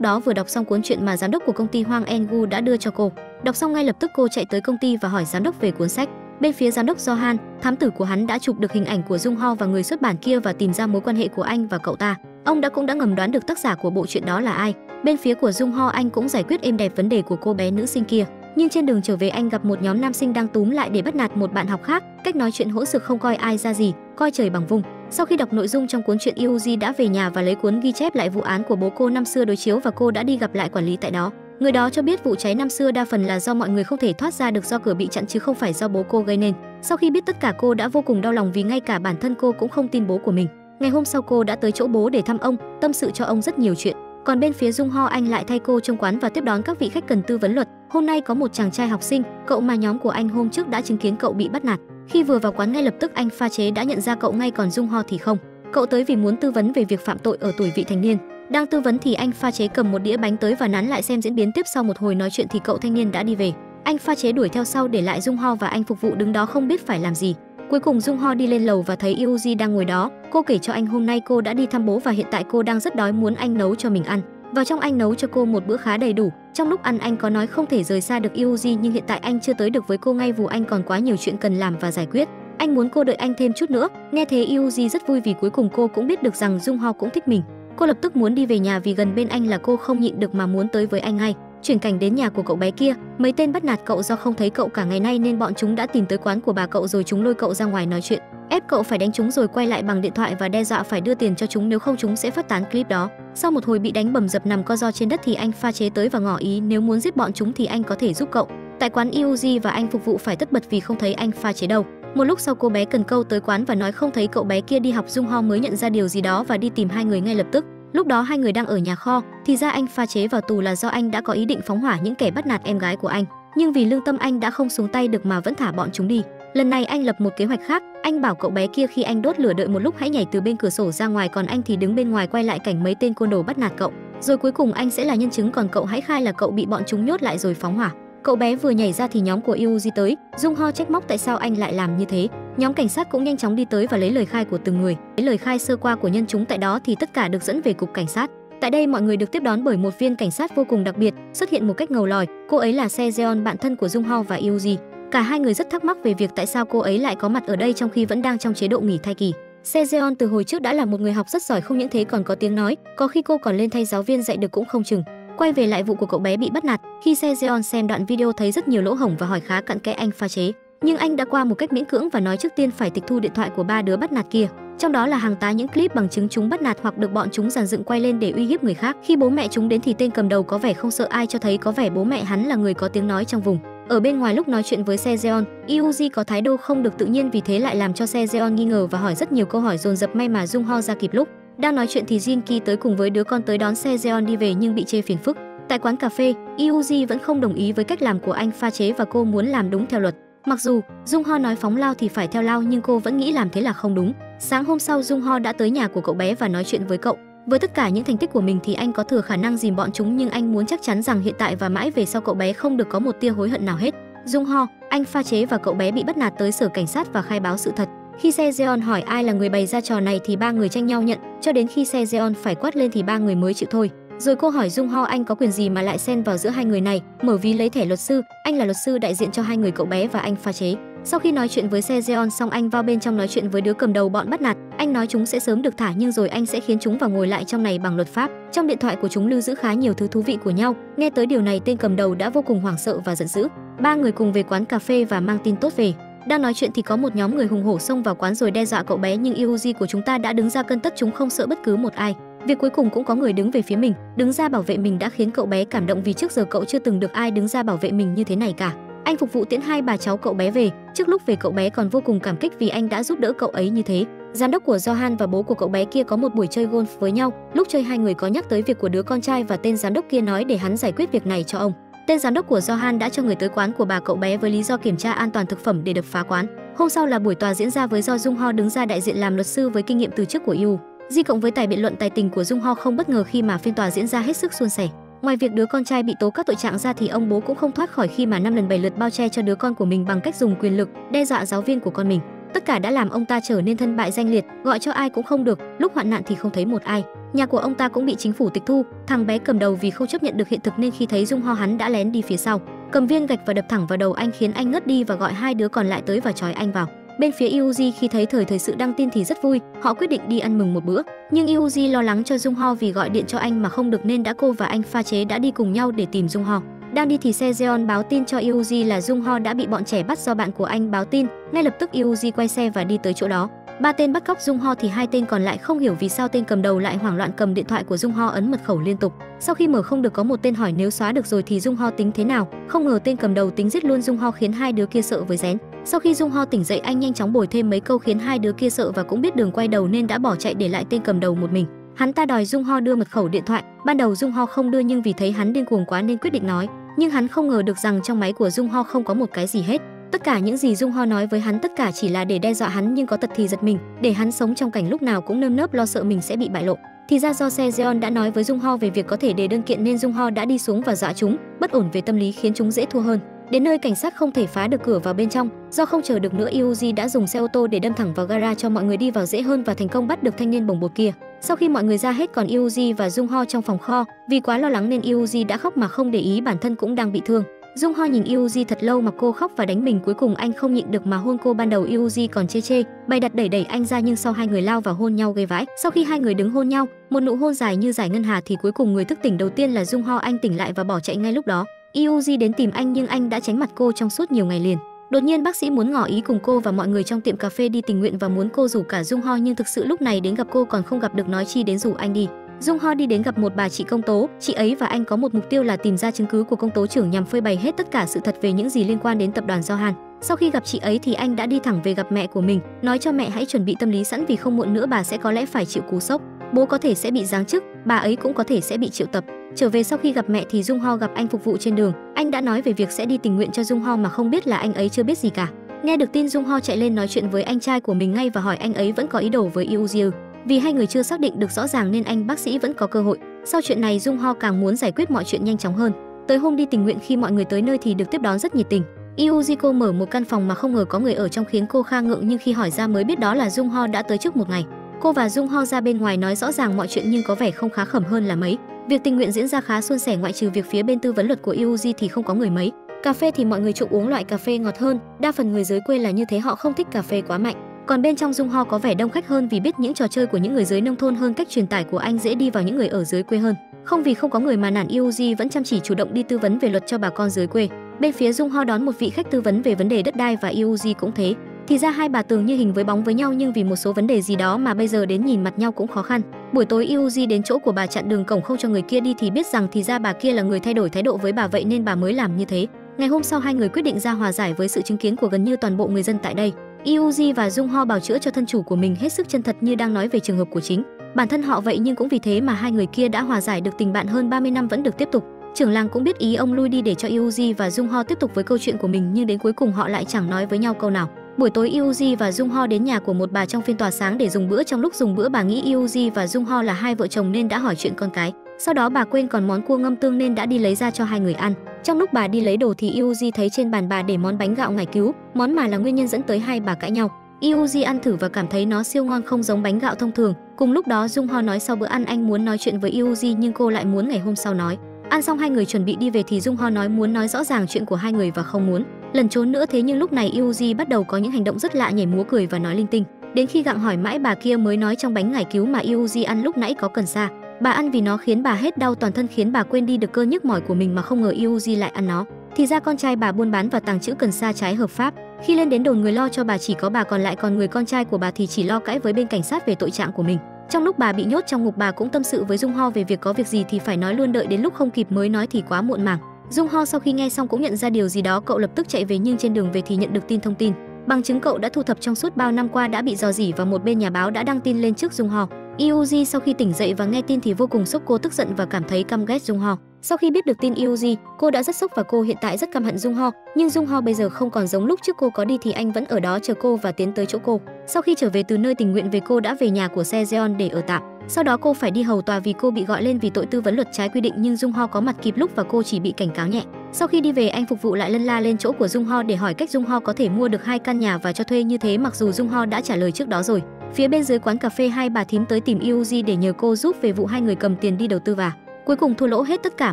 đó vừa đọc xong cuốn truyện mà giám đốc của công ty Hwang En-gu đã đưa cho cô. Đọc xong ngay lập tức cô chạy tới công ty và hỏi giám đốc về cuốn sách. Bên phía giám đốc Johan, thám tử của hắn đã chụp được hình ảnh của Jung Ho và người xuất bản kia và tìm ra mối quan hệ của anh và cậu ta. Ông cũng đã ngầm đoán được tác giả của bộ truyện đó là ai. Bên phía của Jung Ho, anh cũng giải quyết êm đẹp vấn đề của cô bé nữ sinh kia. Nhưng trên đường trở về anh gặp một nhóm nam sinh đang túm lại để bắt nạt một bạn học khác, cách nói chuyện hỗn xược không coi ai ra gì, coi trời bằng vung. Sau khi đọc nội dung trong cuốn truyện, Yuji đã về nhà và lấy cuốn ghi chép lại vụ án của bố cô năm xưa đối chiếu và cô đã đi gặp lại quản lý tại đó. Người đó cho biết vụ cháy năm xưa đa phần là do mọi người không thể thoát ra được do cửa bị chặn chứ không phải do bố cô gây nên. Sau khi biết tất cả cô đã vô cùng đau lòng vì ngay cả bản thân cô cũng không tin bố của mình. Ngày hôm sau cô đã tới chỗ bố để thăm ông, tâm sự cho ông rất nhiều chuyện. Còn bên phía Jung Ho, anh lại thay cô trông quán và tiếp đón các vị khách cần tư vấn luật. Hôm nay có một chàng trai học sinh, cậu mà nhóm của anh hôm trước đã chứng kiến cậu bị bắt nạt. Khi vừa vào quán ngay lập tức anh pha chế đã nhận ra cậu ngay, còn Jung Ho thì không. Cậu tới vì muốn tư vấn về việc phạm tội ở tuổi vị thành niên. Đang tư vấn thì anh pha chế cầm một đĩa bánh tới và nán lại xem diễn biến tiếp. Sau một hồi nói chuyện thì cậu thanh niên đã đi về. Anh pha chế đuổi theo sau để lại Jung Ho và anh phục vụ đứng đó không biết phải làm gì. Cuối cùng Jung Ho đi lên lầu và thấy Yuji đang ngồi đó. Cô kể cho anh hôm nay cô đã đi thăm bố và hiện tại cô đang rất đói, muốn anh nấu cho mình ăn. Vào trong anh nấu cho cô một bữa khá đầy đủ. Trong lúc ăn anh có nói không thể rời xa được Yuji, nhưng hiện tại anh chưa tới được với cô ngay vì anh còn quá nhiều chuyện cần làm và giải quyết. Anh muốn cô đợi anh thêm chút nữa. Nghe thế Yuji rất vui vì cuối cùng cô cũng biết được rằng Jung Ho cũng thích mình. Cô lập tức muốn đi về nhà vì gần bên anh là cô không nhịn được mà muốn tới với anh ngay. Chuyển cảnh đến nhà của cậu bé kia, mấy tên bắt nạt cậu do không thấy cậu cả ngày nay nên bọn chúng đã tìm tới quán của bà cậu rồi chúng lôi cậu ra ngoài nói chuyện, ép cậu phải đánh chúng rồi quay lại bằng điện thoại và đe dọa phải đưa tiền cho chúng nếu không chúng sẽ phát tán clip đó. Sau một hồi bị đánh bầm dập nằm co ro trên đất thì anh pha chế tới và ngỏ ý nếu muốn giết bọn chúng thì anh có thể giúp cậu. Tại quán Yuji và anh phục vụ phải tất bật vì không thấy anh pha chế đâu. Một lúc sau cô bé cần câu tới quán và nói không thấy cậu bé kia đi học. Jung Ho mới nhận ra điều gì đó và đi tìm hai người ngay lập tức. Lúc đó hai người đang ở nhà kho, thì ra anh pha chế vào tù là do anh đã có ý định phóng hỏa những kẻ bắt nạt em gái của anh, nhưng vì lương tâm anh đã không xuống tay được mà vẫn thả bọn chúng đi. Lần này anh lập một kế hoạch khác, anh bảo cậu bé kia khi anh đốt lửa đợi một lúc hãy nhảy từ bên cửa sổ ra ngoài, còn anh thì đứng bên ngoài quay lại cảnh mấy tên côn đồ bắt nạt cậu. Rồi cuối cùng anh sẽ là nhân chứng, còn cậu hãy khai là cậu bị bọn chúng nhốt lại rồi phóng hỏa. Cậu bé vừa nhảy ra thì nhóm của Yuji tới. Jung Ho trách móc tại sao anh lại làm như thế. Nhóm cảnh sát cũng nhanh chóng đi tới và lấy lời khai của từng người. Lấy lời khai sơ qua của nhân chúng tại đó thì tất cả được dẫn về cục cảnh sát. Tại đây mọi người được tiếp đón bởi một viên cảnh sát vô cùng đặc biệt, xuất hiện một cách ngầu lòi. Cô ấy là Sejeon, bạn thân của Jung Ho và Yuji. Cả hai người rất thắc mắc về việc tại sao cô ấy lại có mặt ở đây trong khi vẫn đang trong chế độ nghỉ thai kỳ. Sejeon từ hồi trước đã là một người học rất giỏi, không những thế còn có tiếng nói, có khi cô còn lên thay giáo viên dạy được cũng không chừng. Quay về lại vụ của cậu bé bị bắt nạt, khi Sejeon xem đoạn video thấy rất nhiều lỗ hổng và hỏi khá cặn kẽ anh pha chế, nhưng anh đã qua một cách miễn cưỡng và nói trước tiên phải tịch thu điện thoại của ba đứa bắt nạt kia. Trong đó là hàng tá những clip bằng chứng chúng bắt nạt hoặc được bọn chúng dàn dựng quay lên để uy hiếp người khác. Khi bố mẹ chúng đến thì tên cầm đầu có vẻ không sợ ai, cho thấy có vẻ bố mẹ hắn là người có tiếng nói trong vùng. Ở bên ngoài lúc nói chuyện với Sejeon, Yuji có thái độ không được tự nhiên, vì thế lại làm cho Sejeon nghi ngờ và hỏi rất nhiều câu hỏi dồn dập. May mà Jung Ho ra kịp lúc. Đang nói chuyện thì Jinki tới cùng với đứa con tới đón Sejeon đi về nhưng bị chê phiền phức. Tại quán cà phê, Yuji vẫn không đồng ý với cách làm của anh pha chế và cô muốn làm đúng theo luật. Mặc dù Jung Ho nói phóng lao thì phải theo lao nhưng cô vẫn nghĩ làm thế là không đúng. Sáng hôm sau Jung Ho đã tới nhà của cậu bé và nói chuyện với cậu. Với tất cả những thành tích của mình thì anh có thừa khả năng dìm bọn chúng, nhưng anh muốn chắc chắn rằng hiện tại và mãi về sau cậu bé không được có một tia hối hận nào hết. Jung Ho, anh pha chế và cậu bé bị bắt nạt tới sở cảnh sát và khai báo sự thật. Khi Sejeon hỏi ai là người bày ra trò này thì ba người tranh nhau nhận, cho đến khi Sejeon phải quát lên thì ba người mới chịu thôi. Rồi cô hỏi Jung Ho anh có quyền gì mà lại xen vào giữa hai người này, mở ví lấy thẻ luật sư, anh là luật sư đại diện cho hai người cậu bé và anh pha chế. Sau khi nói chuyện với Sejeon xong, anh vào bên trong nói chuyện với đứa cầm đầu bọn bắt nạt. Anh nói chúng sẽ sớm được thả nhưng rồi anh sẽ khiến chúng vào ngồi lại trong này bằng luật pháp. Trong điện thoại của chúng lưu giữ khá nhiều thứ thú vị của nhau. Nghe tới điều này tên cầm đầu đã vô cùng hoảng sợ và giận dữ. Ba người cùng về quán cà phê và mang tin tốt về. Đang nói chuyện thì có một nhóm người hùng hổ xông vào quán rồi đe dọa cậu bé, nhưng Yuji của chúng ta đã đứng ra cân tất chúng không sợ bất cứ một ai. Việc cuối cùng cũng có người đứng về phía mình, đứng ra bảo vệ mình đã khiến cậu bé cảm động vì trước giờ cậu chưa từng được ai đứng ra bảo vệ mình như thế này cả. Anh phục vụ tiễn hai bà cháu cậu bé về. Trước lúc về cậu bé còn vô cùng cảm kích vì anh đã giúp đỡ cậu ấy như thế. Giám đốc của Johan và bố của cậu bé kia có một buổi chơi golf với nhau. Lúc chơi hai người có nhắc tới việc của đứa con trai và tên giám đốc kia nói để hắn giải quyết việc này cho ông. Tên giám đốc của Johan đã cho người tới quán của bà cậu bé với lý do kiểm tra an toàn thực phẩm để đập phá quán. Hôm sau là buổi tòa diễn ra với do Jung Ho đứng ra đại diện làm luật sư với kinh nghiệm từ trước của Yu. Di cộng với tài biện luận tài tình của Jung Ho không bất ngờ khi mà phiên tòa diễn ra hết sức suôn sẻ. Ngoài việc đứa con trai bị tố các tội trạng ra thì ông bố cũng không thoát khỏi khi mà 5 lần 7 lượt bao che cho đứa con của mình bằng cách dùng quyền lực đe dọa giáo viên của con mình. Tất cả đã làm ông ta trở nên thân bại danh liệt, gọi cho ai cũng không được, lúc hoạn nạn thì không thấy một ai. Nhà của ông ta cũng bị chính phủ tịch thu. Thằng bé cầm đầu vì không chấp nhận được hiện thực nên khi thấy Jung Ho hắn đã lén đi phía sau, cầm viên gạch và đập thẳng vào đầu anh khiến anh ngất đi và gọi hai đứa còn lại tới và trói anh vào. Bên phía Yuji khi thấy thời sự đăng tin thì rất vui, họ quyết định đi ăn mừng một bữa. Nhưng Yuji lo lắng cho Jung Ho vì gọi điện cho anh mà không được nên đã cô và anh pha chế đã đi cùng nhau để tìm Jung Ho. Đang đi thì Sejeon báo tin cho Yuji là Jung Ho đã bị bọn trẻ bắt do bạn của anh báo tin. Ngay lập tức Yuji quay xe và đi tới chỗ đó. 3 tên bắt cóc Jung Ho thì 2 tên còn lại không hiểu vì sao tên cầm đầu lại hoảng loạn cầm điện thoại của Jung Ho ấn mật khẩu liên tục. Sau khi mở không được có một tên hỏi nếu xóa được rồi thì Jung Ho tính thế nào. Không ngờ tên cầm đầu tính giết luôn Jung Ho khiến hai đứa kia sợ với rén. Sau khi Jung Ho tỉnh dậy anh nhanh chóng bồi thêm mấy câu khiến hai đứa kia sợ và cũng biết đường quay đầu nên đã bỏ chạy để lại tên cầm đầu một mình. Hắn ta đòi Jung Ho đưa mật khẩu điện thoại. Ban đầu Jung Ho không đưa nhưng vì thấy hắn điên cuồng quá nên quyết định nói. Nhưng hắn không ngờ được rằng trong máy của Jung Ho không có một cái gì hết. Tất cả những gì Jung Ho nói với hắn tất cả chỉ là để đe dọa hắn nhưng có tật thì giật mình, để hắn sống trong cảnh lúc nào cũng nơm nớp lo sợ mình sẽ bị bại lộ. Thì ra do Sejeon đã nói với Jung Ho về việc có thể đề đơn kiện nên Jung Ho đã đi xuống và dọa chúng, bất ổn về tâm lý khiến chúng dễ thua hơn. Đến nơi cảnh sát không thể phá được cửa vào bên trong, do không chờ được nữa Yuji đã dùng xe ô tô để đâm thẳng vào gara cho mọi người đi vào dễ hơn và thành công bắt được thanh niên bồng bột kia. Sau khi mọi người ra hết còn Yuji và Jung Ho trong phòng kho, vì quá lo lắng nên Yuji đã khóc mà không để ý bản thân cũng đang bị thương. Jung Ho nhìn Yuji thật lâu mà cô khóc và đánh mình, cuối cùng anh không nhịn được mà hôn cô. Ban đầu Yuji còn chê, bày đặt đẩy anh ra nhưng sau hai người lao vào hôn nhau gây vãi. Sau khi hai người đứng hôn nhau, một nụ hôn dài như giải ngân hà thì cuối cùng người thức tỉnh đầu tiên là Jung Ho. Anh tỉnh lại và bỏ chạy ngay lúc đó. Yuji đến tìm anh nhưng anh đã tránh mặt cô trong suốt nhiều ngày liền. Đột nhiên bác sĩ muốn ngỏ ý cùng cô và mọi người trong tiệm cà phê đi tình nguyện và muốn cô rủ cả Jung Ho, nhưng thực sự lúc này đến gặp cô còn không gặp được nói chi đến rủ anh đi. Jung Ho đi đến gặp một bà chị công tố, chị ấy và anh có một mục tiêu là tìm ra chứng cứ của công tố trưởng nhằm phơi bày hết tất cả sự thật về những gì liên quan đến tập đoàn Johan. Sau khi gặp chị ấy thì anh đã đi thẳng về gặp mẹ của mình, nói cho mẹ hãy chuẩn bị tâm lý sẵn vì không muộn nữa bà sẽ có lẽ phải chịu cú sốc. Bố có thể sẽ bị giáng chức, bà ấy cũng có thể sẽ bị triệu tập. Trở về sau khi gặp mẹ thì Jung Ho gặp anh phục vụ trên đường, anh đã nói về việc sẽ đi tình nguyện cho Jung Ho mà không biết là anh ấy chưa biết gì cả. Nghe được tin Jung Ho chạy lên nói chuyện với anh trai của mình ngay và hỏi anh ấy vẫn có ý đồ với Yuji. Vì hai người chưa xác định được rõ ràng nên anh bác sĩ vẫn có cơ hội. Sau chuyện này Jung Ho càng muốn giải quyết mọi chuyện nhanh chóng hơn. Tới hôm đi tình nguyện khi mọi người tới nơi thì được tiếp đón rất nhiệt tình. Yuji mở một căn phòng mà không ngờ có người ở trong khiến cô khá ngượng, nhưng khi hỏi ra mới biết đó là Jung Ho đã tới trước một ngày. Cô và Jung Ho ra bên ngoài nói rõ ràng mọi chuyện nhưng có vẻ không khá khẩm hơn là mấy. Việc tình nguyện diễn ra khá suôn sẻ ngoại trừ việc phía bên tư vấn luật của Yuji thì không có người mấy. Cà phê thì mọi người chuộng uống loại cà phê ngọt hơn, đa phần người dưới quê là như thế, họ không thích cà phê quá mạnh. Còn bên trong Jung Ho có vẻ đông khách hơn vì biết những trò chơi của những người dưới nông thôn hơn, cách truyền tải của anh dễ đi vào những người ở dưới quê hơn. Không vì không có người mà nản, Yuji vẫn chăm chỉ chủ động đi tư vấn về luật cho bà con dưới quê. Bên phía Jung Ho đón một vị khách tư vấn về vấn đề đất đai và Yuji cũng thế. Thì ra hai bà tưởng như hình với bóng với nhau nhưng vì một số vấn đề gì đó mà bây giờ đến nhìn mặt nhau cũng khó khăn. Buổi tối Yuji đến chỗ của bà chặn đường cổng không cho người kia đi thì biết rằng thì ra bà kia là người thay đổi thái độ với bà, vậy nên bà mới làm như thế. Ngày hôm sau hai người quyết định ra hòa giải với sự chứng kiến của gần như toàn bộ người dân tại đây. Yuji và Jung Ho bào chữa cho thân chủ của mình hết sức chân thật như đang nói về trường hợp của chính bản thân họ vậy, nhưng cũng vì thế mà hai người kia đã hòa giải được tình bạn hơn 30 năm vẫn được tiếp tục. Trưởng làng cũng biết ý ông lui đi để cho Yuji và Jung Ho tiếp tục với câu chuyện của mình, nhưng đến cuối cùng họ lại chẳng nói với nhau câu nào. Buổi tối Yuji và Jung Ho đến nhà của một bà trong phiên tòa sáng để dùng bữa. Trong lúc dùng bữa bà nghĩ Yuji và Jung Ho là hai vợ chồng nên đã hỏi chuyện con cái. Sau đó bà quên còn món cua ngâm tương nên đã đi lấy ra cho hai người ăn. Trong lúc bà đi lấy đồ thì Yuji thấy trên bàn bà để món bánh gạo ngải cứu, món mà là nguyên nhân dẫn tới hai bà cãi nhau. Yuji ăn thử và cảm thấy nó siêu ngon, không giống bánh gạo thông thường. Cùng lúc đó Jung Ho nói sau bữa ăn anh muốn nói chuyện với Yuji nhưng cô lại muốn ngày hôm sau nói. Ăn xong hai người chuẩn bị đi về thì Jung Ho nói muốn nói rõ ràng chuyện của hai người và không muốn lẩn trốn nữa. Thế nhưng lúc này Yuji bắt đầu có những hành động rất lạ, nhảy múa cười và nói linh tinh. Đến khi gặng hỏi mãi bà kia mới nói trong bánh ngải cứu mà Yuji ăn lúc nãy có cần sa. Bà ăn vì nó khiến bà hết đau toàn thân, khiến bà quên đi được cơn nhức mỏi của mình mà không ngờ Yuji lại ăn nó. Thì ra con trai bà buôn bán và tàng trữ cần sa trái hợp pháp. Khi lên đến đồn người lo cho bà chỉ có bà còn lại, còn người con trai của bà thì chỉ lo cãi với bên cảnh sát về tội trạng của mình. Trong lúc bà bị nhốt trong ngục bà cũng tâm sự với Jung Ho về việc có việc gì thì phải nói luôn, đợi đến lúc không kịp mới nói thì quá muộn màng. Jung Ho sau khi nghe xong cũng nhận ra điều gì đó, cậu lập tức chạy về nhưng trên đường về thì nhận được thông tin bằng chứng cậu đã thu thập trong suốt bao năm qua đã bị rò rỉ và một bên nhà báo đã đăng tin lên trước Jung Ho. Yuji sau khi tỉnh dậy và nghe tin thì vô cùng sốc, cô tức giận và cảm thấy căm ghét Jung Ho. Sau khi biết được tin Yuji, cô đã rất sốc và cô hiện tại rất căm hận Jung Ho, nhưng Jung Ho bây giờ không còn giống lúc trước cô có đi thì anh vẫn ở đó chờ cô và tiến tới chỗ cô. Sau khi trở về từ nơi tình nguyện về, cô đã về nhà của Sejeon để ở tạm. Sau đó cô phải đi hầu tòa vì cô bị gọi lên vì tội tư vấn luật trái quy định, nhưng Jung Ho có mặt kịp lúc và cô chỉ bị cảnh cáo nhẹ. Sau khi đi về, anh phục vụ lại lân la lên chỗ của Jung Ho để hỏi cách Jung Ho có thể mua được 2 căn nhà và cho thuê như thế, mặc dù Jung Ho đã trả lời trước đó rồi. Phía bên dưới quán cà phê, hai bà thím tới tìm Yuji để nhờ cô giúp về vụ hai người cầm tiền đi đầu tư và cuối cùng thua lỗ hết tất cả,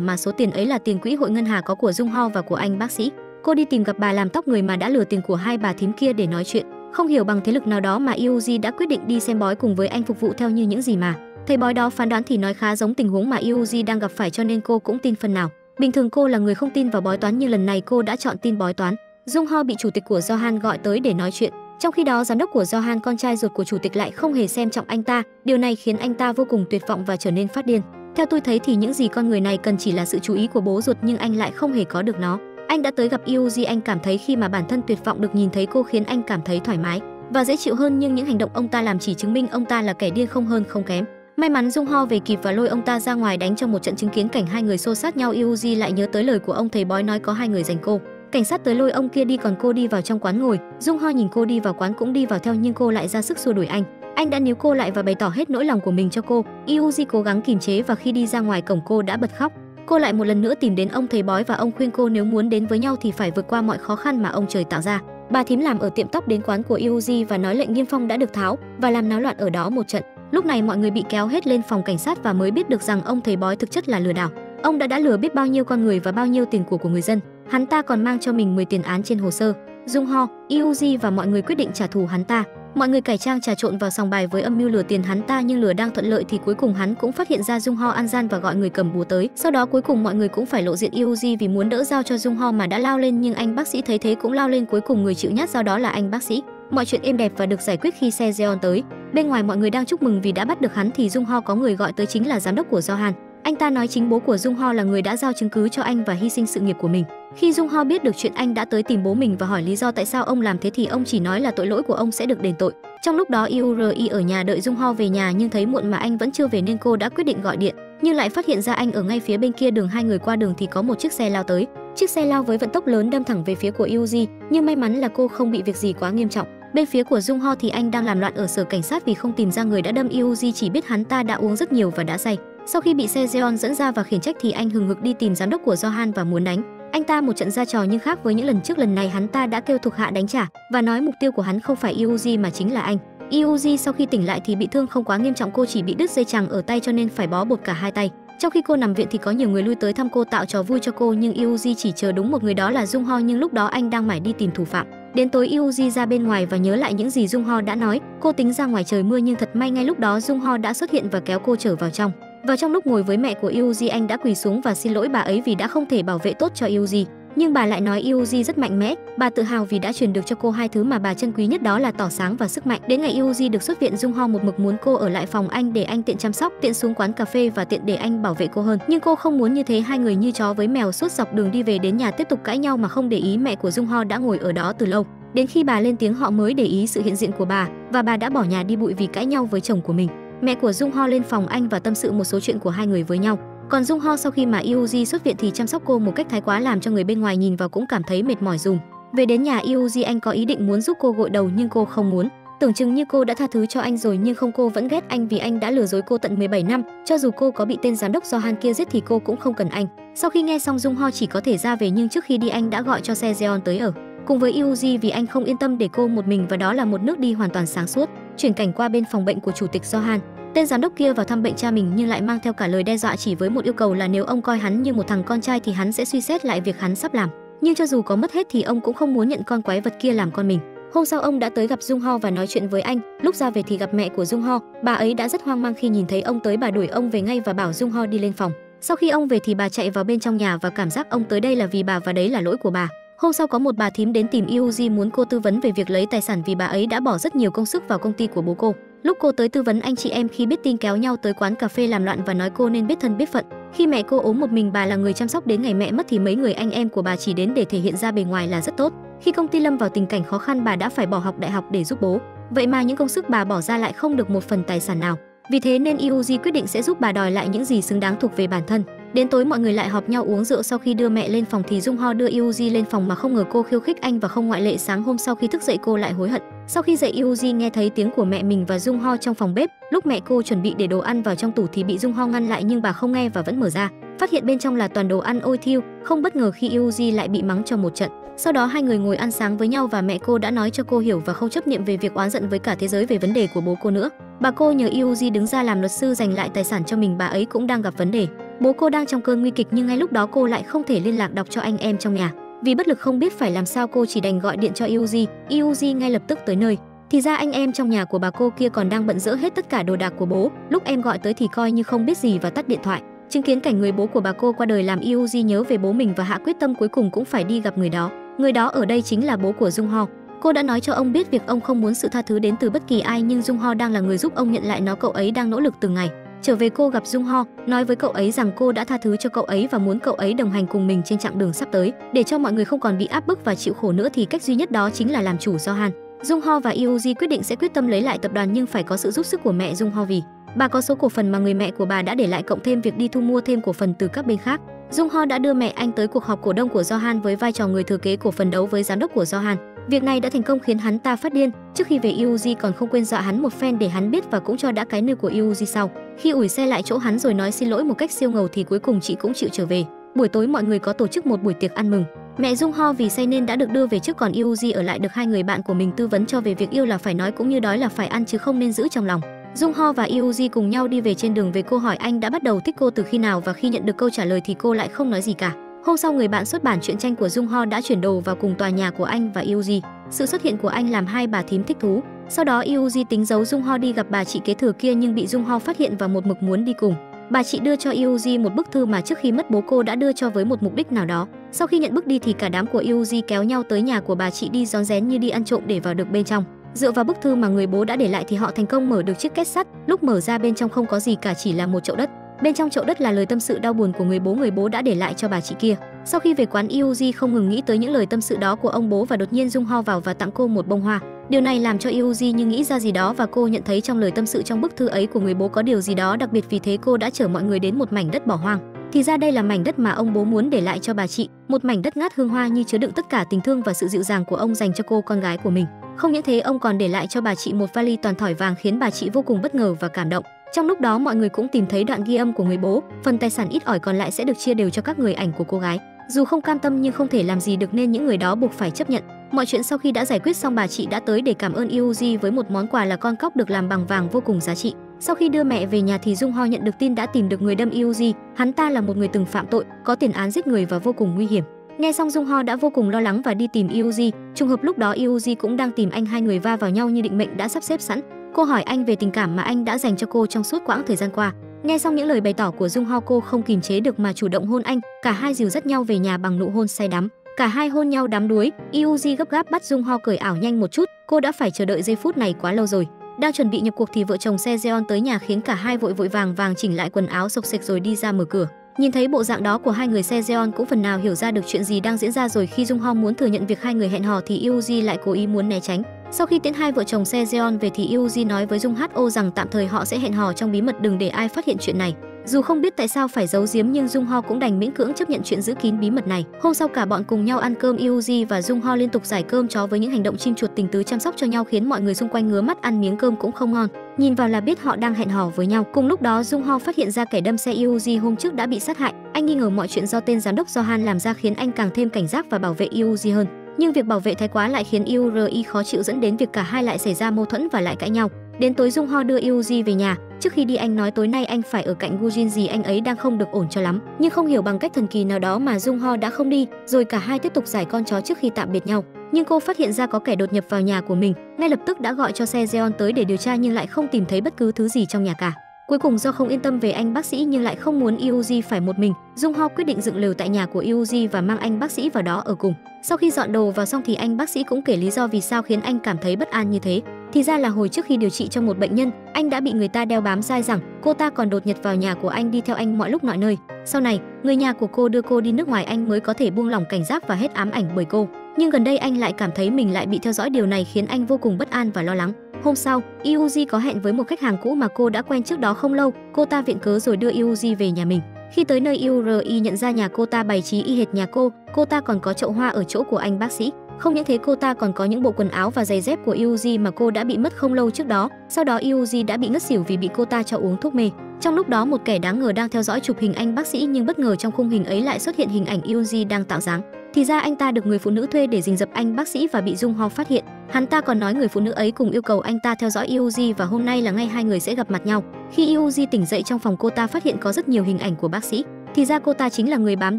mà số tiền ấy là tiền quỹ hội ngân hà có của Jung Ho và của anh bác sĩ. Cô đi tìm gặp bà làm tóc người mà đã lừa tiền của hai bà thím kia để nói chuyện. Không hiểu bằng thế lực nào đó mà Yuji đã quyết định đi xem bói cùng với anh phục vụ theo như những gì mà thầy bói đó phán đoán, thì nói khá giống tình huống mà Yuji đang gặp phải, cho nên cô cũng tin phần nào. Bình thường cô là người không tin vào bói toán, nhưng lần này cô đã chọn tin bói toán. Jung Ho bị chủ tịch của Johan gọi tới để nói chuyện. Trong khi đó, giám đốc của Johan, con trai ruột của chủ tịch, lại không hề xem trọng anh ta. Điều này khiến anh ta vô cùng tuyệt vọng và trở nên phát điên. Theo tôi thấy thì những gì con người này cần chỉ là sự chú ý của bố ruột, nhưng anh lại không hề có được nó. Anh đã tới gặp Yuji, anh cảm thấy khi mà bản thân tuyệt vọng được nhìn thấy cô khiến anh cảm thấy thoải mái và dễ chịu hơn, nhưng những hành động ông ta làm chỉ chứng minh ông ta là kẻ điên không hơn không kém. May mắn Jung Ho về kịp và lôi ông ta ra ngoài đánh cho một trận, chứng kiến cảnh hai người xô sát nhau. Yuji lại nhớ tới lời của ông thầy bói nói có 2 người giành cô. Cảnh sát tới lôi ông kia đi, còn cô đi vào trong quán ngồi. Jung Ho nhìn cô đi vào quán cũng đi vào theo, nhưng cô lại ra sức xua đuổi anh. Anh đã níu cô lại và bày tỏ hết nỗi lòng của mình cho cô. Yuji cố gắng kìm chế và khi đi ra ngoài cổng cô đã bật khóc. Cô lại một lần nữa tìm đến ông thầy bói và ông khuyên cô nếu muốn đến với nhau thì phải vượt qua mọi khó khăn mà ông trời tạo ra. Bà thím làm ở tiệm tóc đến quán của Yuji và nói lệnh niêm phong đã được tháo và làm náo loạn ở đó một trận. Lúc này mọi người bị kéo hết lên phòng cảnh sát và mới biết được rằng ông thầy bói thực chất là lừa đảo. Ông đã lừa biết bao nhiêu con người và bao nhiêu tiền của người dân. Hắn ta còn mang cho mình 10 tiền án trên hồ sơ. Jung Ho, Yuji và mọi người quyết định trả thù hắn ta. Mọi người cải trang trà trộn vào sòng bài với âm mưu lừa tiền hắn ta, nhưng lừa đang thuận lợi thì cuối cùng hắn cũng phát hiện ra Jung Ho ăn gian và gọi người cầm búa tới. Sau đó cuối cùng mọi người cũng phải lộ diện. Yuji vì muốn đỡ dao cho Jung Ho mà đã lao lên, nhưng anh bác sĩ thấy thế cũng lao lên. Cuối cùng người chịu nhát dao đó là anh bác sĩ. Mọi chuyện êm đẹp và được giải quyết khi Sejeon tới. Bên ngoài mọi người đang chúc mừng vì đã bắt được hắn thì Jung Ho có người gọi tới, chính là giám đốc của Johan. Anh ta nói chính bố của Jung Ho là người đã giao chứng cứ cho anh và hy sinh sự nghiệp của mình. Khi Jung Ho biết được chuyện, anh đã tới tìm bố mình và hỏi lý do tại sao ông làm thế, thì ông chỉ nói là tội lỗi của ông sẽ được đền tội. Trong lúc đó Yuri ở nhà đợi Jung Ho về nhà, nhưng thấy muộn mà anh vẫn chưa về nên cô đã quyết định gọi điện, nhưng lại phát hiện ra anh ở ngay phía bên kia đường. Hai người qua đường thì có một chiếc xe lao tới. Chiếc xe lao với vận tốc lớn đâm thẳng về phía của Yuji, nhưng may mắn là cô không bị việc gì quá nghiêm trọng. Bên phía của Jung Ho thì anh đang làm loạn ở sở cảnh sát vì không tìm ra người đã đâm Yuji, chỉ biết hắn ta đã uống rất nhiều và đã say. Sau khi bị Sejeon dẫn ra và khiển trách thì anh hừng hực đi tìm giám đốc của Johan và muốn đánh anh ta một trận ra trò, nhưng khác với những lần trước, lần này hắn ta đã kêu thuộc hạ đánh trả và nói mục tiêu của hắn không phải Yuji mà chính là anh. Yuji sau khi tỉnh lại thì bị thương không quá nghiêm trọng, cô chỉ bị đứt dây chằng ở tay cho nên phải bó bột cả hai tay. Trong khi cô nằm viện thì có nhiều người lui tới thăm cô tạo trò vui cho cô, nhưng Yuji chỉ chờ đúng một người, đó là Jung Ho, nhưng lúc đó anh đang mải đi tìm thủ phạm. Đến tối Yuji ra bên ngoài và nhớ lại những gì Jung Ho đã nói. Cô tính ra ngoài trời mưa, nhưng thật may ngay lúc đó Jung Ho đã xuất hiện và kéo cô trở vào trong. Và trong lúc ngồi với mẹ của Yuji, anh đã quỳ xuống và xin lỗi bà ấy vì đã không thể bảo vệ tốt cho Yuji. Nhưng bà lại nói Yuji rất mạnh mẽ, bà tự hào vì đã truyền được cho cô 2 thứ mà bà trân quý nhất, đó là tỏ sáng và sức mạnh. Đến ngày Yuji được xuất viện, Jung Ho một mực muốn cô ở lại phòng anh để anh tiện chăm sóc, tiện xuống quán cà phê và tiện để anh bảo vệ cô hơn. Nhưng cô không muốn như thế. Hai người như chó với mèo suốt dọc đường đi về đến nhà tiếp tục cãi nhau mà không để ý mẹ của Jung Ho đã ngồi ở đó từ lâu. Đến khi bà lên tiếng họ mới để ý sự hiện diện của bà, và bà đã bỏ nhà đi bụi vì cãi nhau với chồng của mình. Mẹ của Jung Ho lên phòng anh và tâm sự một số chuyện của hai người với nhau. Còn Jung Ho sau khi mà Yuji xuất viện thì chăm sóc cô một cách thái quá, làm cho người bên ngoài nhìn vào cũng cảm thấy mệt mỏi dùm. Về đến nhà Yuji, anh có ý định muốn giúp cô gội đầu nhưng cô không muốn. Tưởng chừng như cô đã tha thứ cho anh rồi, nhưng không, cô vẫn ghét anh vì anh đã lừa dối cô tận 17 năm. Cho dù cô có bị tên giám đốc Johan kia giết thì cô cũng không cần anh. Sau khi nghe xong, Jung Ho chỉ có thể ra về, nhưng trước khi đi anh đã gọi cho Sejeon tới ở cùng với Yuji vì anh không yên tâm để cô một mình, và đó là một nước đi hoàn toàn sáng suốt. Chuyển cảnh qua bên phòng bệnh của chủ tịch Johan. Tên giám đốc kia vào thăm bệnh cha mình nhưng lại mang theo cả lời đe dọa, chỉ với một yêu cầu là nếu ông coi hắn như một thằng con trai thì hắn sẽ suy xét lại việc hắn sắp làm. Nhưng cho dù có mất hết thì ông cũng không muốn nhận con quái vật kia làm con mình. Hôm sau ông đã tới gặp Jung Ho và nói chuyện với anh. Lúc ra về thì gặp mẹ của Jung Ho. Bà ấy đã rất hoang mang khi nhìn thấy ông tới, bà đuổi ông về ngay và bảo Jung Ho đi lên phòng. Sau khi ông về thì bà chạy vào bên trong nhà và cảm giác ông tới đây là vì bà và đấy là lỗi của bà. Hôm sau có một bà thím đến tìm Yuji muốn cô tư vấn về việc lấy tài sản vì bà ấy đã bỏ rất nhiều công sức vào công ty của bố cô. Lúc cô tới tư vấn anh chị em khi biết tin kéo nhau tới quán cà phê làm loạn và nói cô nên biết thân biết phận. Khi mẹ cô ốm một mình, bà là người chăm sóc, đến ngày mẹ mất thì mấy người anh em của bà chỉ đến để thể hiện ra bề ngoài là rất tốt. Khi công ty lâm vào tình cảnh khó khăn, bà đã phải bỏ học đại học để giúp bố. Vậy mà những công sức bà bỏ ra lại không được một phần tài sản nào. Vì thế nên Yuji quyết định sẽ giúp bà đòi lại những gì xứng đáng thuộc về bản thân. Đến tối mọi người lại họp nhau uống rượu, sau khi đưa mẹ lên phòng thì Jung Ho đưa Yuji lên phòng mà không ngờ cô khiêu khích anh và không ngoại lệ. Sáng hôm sau khi thức dậy cô lại hối hận. Sau khi dậy Yuji nghe thấy tiếng của mẹ mình và Jung Ho trong phòng bếp. Lúc mẹ cô chuẩn bị để đồ ăn vào trong tủ thì bị Jung Ho ngăn lại nhưng bà không nghe và vẫn mở ra. Phát hiện bên trong là toàn đồ ăn ôi thiêu, không bất ngờ khi Yuji lại bị mắng cho một trận. Sau đó hai người ngồi ăn sáng với nhau và mẹ cô đã nói cho cô hiểu và không chấp niệm về việc oán giận với cả thế giới về vấn đề của bố cô nữa. Bà cô nhờ Yuji đứng ra làm luật sư giành lại tài sản cho mình, bà ấy cũng đang gặp vấn đề. Bố cô đang trong cơn nguy kịch nhưng ngay lúc đó cô lại không thể liên lạc đọc cho anh em trong nhà. Vì bất lực không biết phải làm sao, cô chỉ đành gọi điện cho Yuji. Yuji ngay lập tức tới nơi. Thì ra anh em trong nhà của bà cô kia còn đang bận dỡ hết tất cả đồ đạc của bố. Lúc em gọi tới thì coi như không biết gì và tắt điện thoại. Chứng kiến cảnh người bố của bà cô qua đời làm Yuji nhớ về bố mình và hạ quyết tâm cuối cùng cũng phải đi gặp người đó. Người đó ở đây chính là bố của Jung Ho. Cô đã nói cho ông biết việc ông không muốn sự tha thứ đến từ bất kỳ ai, nhưng Jung Ho đang là người giúp ông nhận lại nó. Cậu ấy đang nỗ lực từng ngày. Trở về cô gặp Jung Ho, nói với cậu ấy rằng cô đã tha thứ cho cậu ấy và muốn cậu ấy đồng hành cùng mình trên chặng đường sắp tới. Để cho mọi người không còn bị áp bức và chịu khổ nữa thì cách duy nhất đó chính là làm chủ Johan. Jung Ho và Yuji quyết định sẽ quyết tâm lấy lại tập đoàn nhưng phải có sự giúp sức của mẹ Jung Ho vì bà có số cổ phần mà người mẹ của bà đã để lại, cộng thêm việc đi thu mua thêm cổ phần từ các bên khác. Jung Ho đã đưa mẹ anh tới cuộc họp cổ đông của Johan với vai trò người thừa kế cổ phần đấu với giám đốc của Johan. Việc này đã thành công khiến hắn ta phát điên. Trước khi về, Yuji còn không quên dọa hắn một phen để hắn biết và cũng cho đã cái nư của Yuji sau. Khi ủi xe lại chỗ hắn rồi nói xin lỗi một cách siêu ngầu thì cuối cùng chị cũng chịu trở về. Buổi tối mọi người có tổ chức một buổi tiệc ăn mừng. Mẹ Jung Ho vì say nên đã được đưa về trước, còn Yuji ở lại được hai người bạn của mình tư vấn cho về việc yêu là phải nói cũng như đói là phải ăn chứ không nên giữ trong lòng. Jung Ho và Yuji cùng nhau đi về. Trên đường về cô hỏi anh đã bắt đầu thích cô từ khi nào và khi nhận được câu trả lời thì cô lại không nói gì cả. Hôm sau người bạn xuất bản truyện tranh của Jung Ho đã chuyển đồ vào cùng tòa nhà của anh và Yuji. Sự xuất hiện của anh làm hai bà thím thích thú. Sau đó Yuji tính giấu Jung Ho đi gặp bà chị kế thừa kia nhưng bị Jung Ho phát hiện và một mực muốn đi cùng. Bà chị đưa cho Yuji một bức thư mà trước khi mất bố cô đã đưa cho với một mục đích nào đó. Sau khi nhận bức đi thì cả đám của Yuji kéo nhau tới nhà của bà chị đi rón rén như đi ăn trộm để vào được bên trong. Dựa vào bức thư mà người bố đã để lại thì họ thành công mở được chiếc két sắt. Lúc mở ra bên trong không có gì cả, chỉ là một chậu đất. Bên trong chậu đất là lời tâm sự đau buồn của người bố đã để lại cho bà chị kia. Sau khi về quán, Yuji không ngừng nghĩ tới những lời tâm sự đó của ông bố và đột nhiên Jung Ho vào và tặng cô một bông hoa. Điều này làm cho Yuji như nghĩ ra gì đó và cô nhận thấy trong lời tâm sự trong bức thư ấy của người bố có điều gì đó đặc biệt, vì thế cô đã chở mọi người đến một mảnh đất bỏ hoang. Thì ra đây là mảnh đất mà ông bố muốn để lại cho bà chị, một mảnh đất ngát hương hoa như chứa đựng tất cả tình thương và sự dịu dàng của ông dành cho cô con gái của mình. Không những thế, ông còn để lại cho bà chị một vali toàn thỏi vàng khiến bà chị vô cùng bất ngờ và cảm động. Trong lúc đó mọi người cũng tìm thấy đoạn ghi âm của người bố, phần tài sản ít ỏi còn lại sẽ được chia đều cho các người ảnh của cô gái. Dù không cam tâm nhưng không thể làm gì được nên những người đó buộc phải chấp nhận. Mọi chuyện sau khi đã giải quyết xong, bà chị đã tới để cảm ơn Yuji với một món quà là con cóc được làm bằng vàng vô cùng giá trị. Sau khi đưa mẹ về nhà thì Jung Ho nhận được tin đã tìm được người đâm Yuji. Hắn ta là một người từng phạm tội, có tiền án giết người và vô cùng nguy hiểm. Nghe xong Jung Ho đã vô cùng lo lắng và đi tìm Yuji. Trùng hợp lúc đó Yuji cũng đang tìm anh, hai người va vào nhau như định mệnh đã sắp xếp sẵn. Cô hỏi anh về tình cảm mà anh đã dành cho cô trong suốt quãng thời gian qua. Nghe xong những lời bày tỏ của Jung Ho, cô không kìm chế được mà chủ động hôn anh. Cả hai dìu dắt nhau về nhà bằng nụ hôn say đắm. Cả hai hôn nhau đắm đuối. Yuji gấp gáp bắt Jung Ho cởi ảo nhanh một chút. Cô đã phải chờ đợi giây phút này quá lâu rồi. Đang chuẩn bị nhập cuộc thì vợ chồng Sejeon tới nhà khiến cả hai vội vàng chỉnh lại quần áo xộc xệch rồi đi ra mở cửa. Nhìn thấy bộ dạng đó của hai người, Sejeon cũng phần nào hiểu ra được chuyện gì đang diễn ra rồi. Khi Jung Ho muốn thừa nhận việc hai người hẹn hò thì Yuji lại cố ý muốn né tránh. Sau khi tiễn hai vợ chồng Sejeon về thì Yuji nói với Jung Ho rằng tạm thời họ sẽ hẹn hò trong bí mật, đừng để ai phát hiện chuyện này. Dù không biết tại sao phải giấu giếm nhưng Jung Ho cũng đành miễn cưỡng chấp nhận chuyện giữ kín bí mật này. Hôm sau cả bọn cùng nhau ăn cơm. Yuji và Jung Ho liên tục giải cơm chó với những hành động chim chuột tình tứ chăm sóc cho nhau khiến mọi người xung quanh ngứa mắt, ăn miếng cơm cũng không ngon. Nhìn vào là biết họ đang hẹn hò với nhau. Cùng lúc đó Jung Ho phát hiện ra kẻ đâm xe Yuji hôm trước đã bị sát hại. Anh nghi ngờ mọi chuyện do tên giám đốc Johan làm ra khiến anh càng thêm cảnh giác và bảo vệ Yuji hơn. Nhưng việc bảo vệ thái quá lại khiến Yuri khó chịu, dẫn đến việc cả hai lại xảy ra mâu thuẫn và lại cãi nhau. Đến tối Jung Ho đưa Yuji về nhà. Trước khi đi anh nói tối nay anh phải ở cạnh Woo Jin, anh ấy đang không được ổn cho lắm. Nhưng không hiểu bằng cách thần kỳ nào đó mà Jung Ho đã không đi, rồi cả hai tiếp tục giải con chó trước khi tạm biệt nhau. Nhưng cô phát hiện ra có kẻ đột nhập vào nhà của mình, ngay lập tức đã gọi cho Sejeon tới để điều tra nhưng lại không tìm thấy bất cứ thứ gì trong nhà cả. Cuối cùng do không yên tâm về anh bác sĩ nhưng lại không muốn Yuji phải một mình, Jung Ho quyết định dựng lều tại nhà của Yuji và mang anh bác sĩ vào đó ở cùng. Sau khi dọn đồ vào xong thì anh bác sĩ cũng kể lý do vì sao khiến anh cảm thấy bất an như thế. Thì ra là hồi trước khi điều trị cho một bệnh nhân, anh đã bị người ta đeo bám, dai dẳng cô ta còn đột nhập vào nhà của anh, đi theo anh mọi lúc mọi nơi. Sau này, người nhà của cô đưa cô đi nước ngoài, anh mới có thể buông lỏng cảnh giác và hết ám ảnh bởi cô. Nhưng gần đây anh lại cảm thấy mình lại bị theo dõi, điều này khiến anh vô cùng bất an và lo lắng. Hôm sau, Yuji có hẹn với một khách hàng cũ mà cô đã quen trước đó không lâu. Cô ta viện cớ rồi đưa Yuji về nhà mình. Khi tới nơi Yuri nhận ra nhà cô ta bày trí y hệt nhà cô ta còn có chậu hoa ở chỗ của anh bác sĩ. Không những thế cô ta còn có những bộ quần áo và giày dép của Yuji mà cô đã bị mất không lâu trước đó. Sau đó Yuji đã bị ngất xỉu vì bị cô ta cho uống thuốc mê. Trong lúc đó một kẻ đáng ngờ đang theo dõi chụp hình anh bác sĩ nhưng bất ngờ trong khung hình ấy lại xuất hiện hình ảnh Yuji đang tạo dáng. Thì ra anh ta được người phụ nữ thuê để rình rập anh bác sĩ và bị Jung Ho phát hiện. Hắn ta còn nói người phụ nữ ấy cùng yêu cầu anh ta theo dõi Yuji và hôm nay là ngày hai người sẽ gặp mặt nhau. Khi Yuji tỉnh dậy trong phòng cô ta phát hiện có rất nhiều hình ảnh của bác sĩ. Thì ra cô ta chính là người bám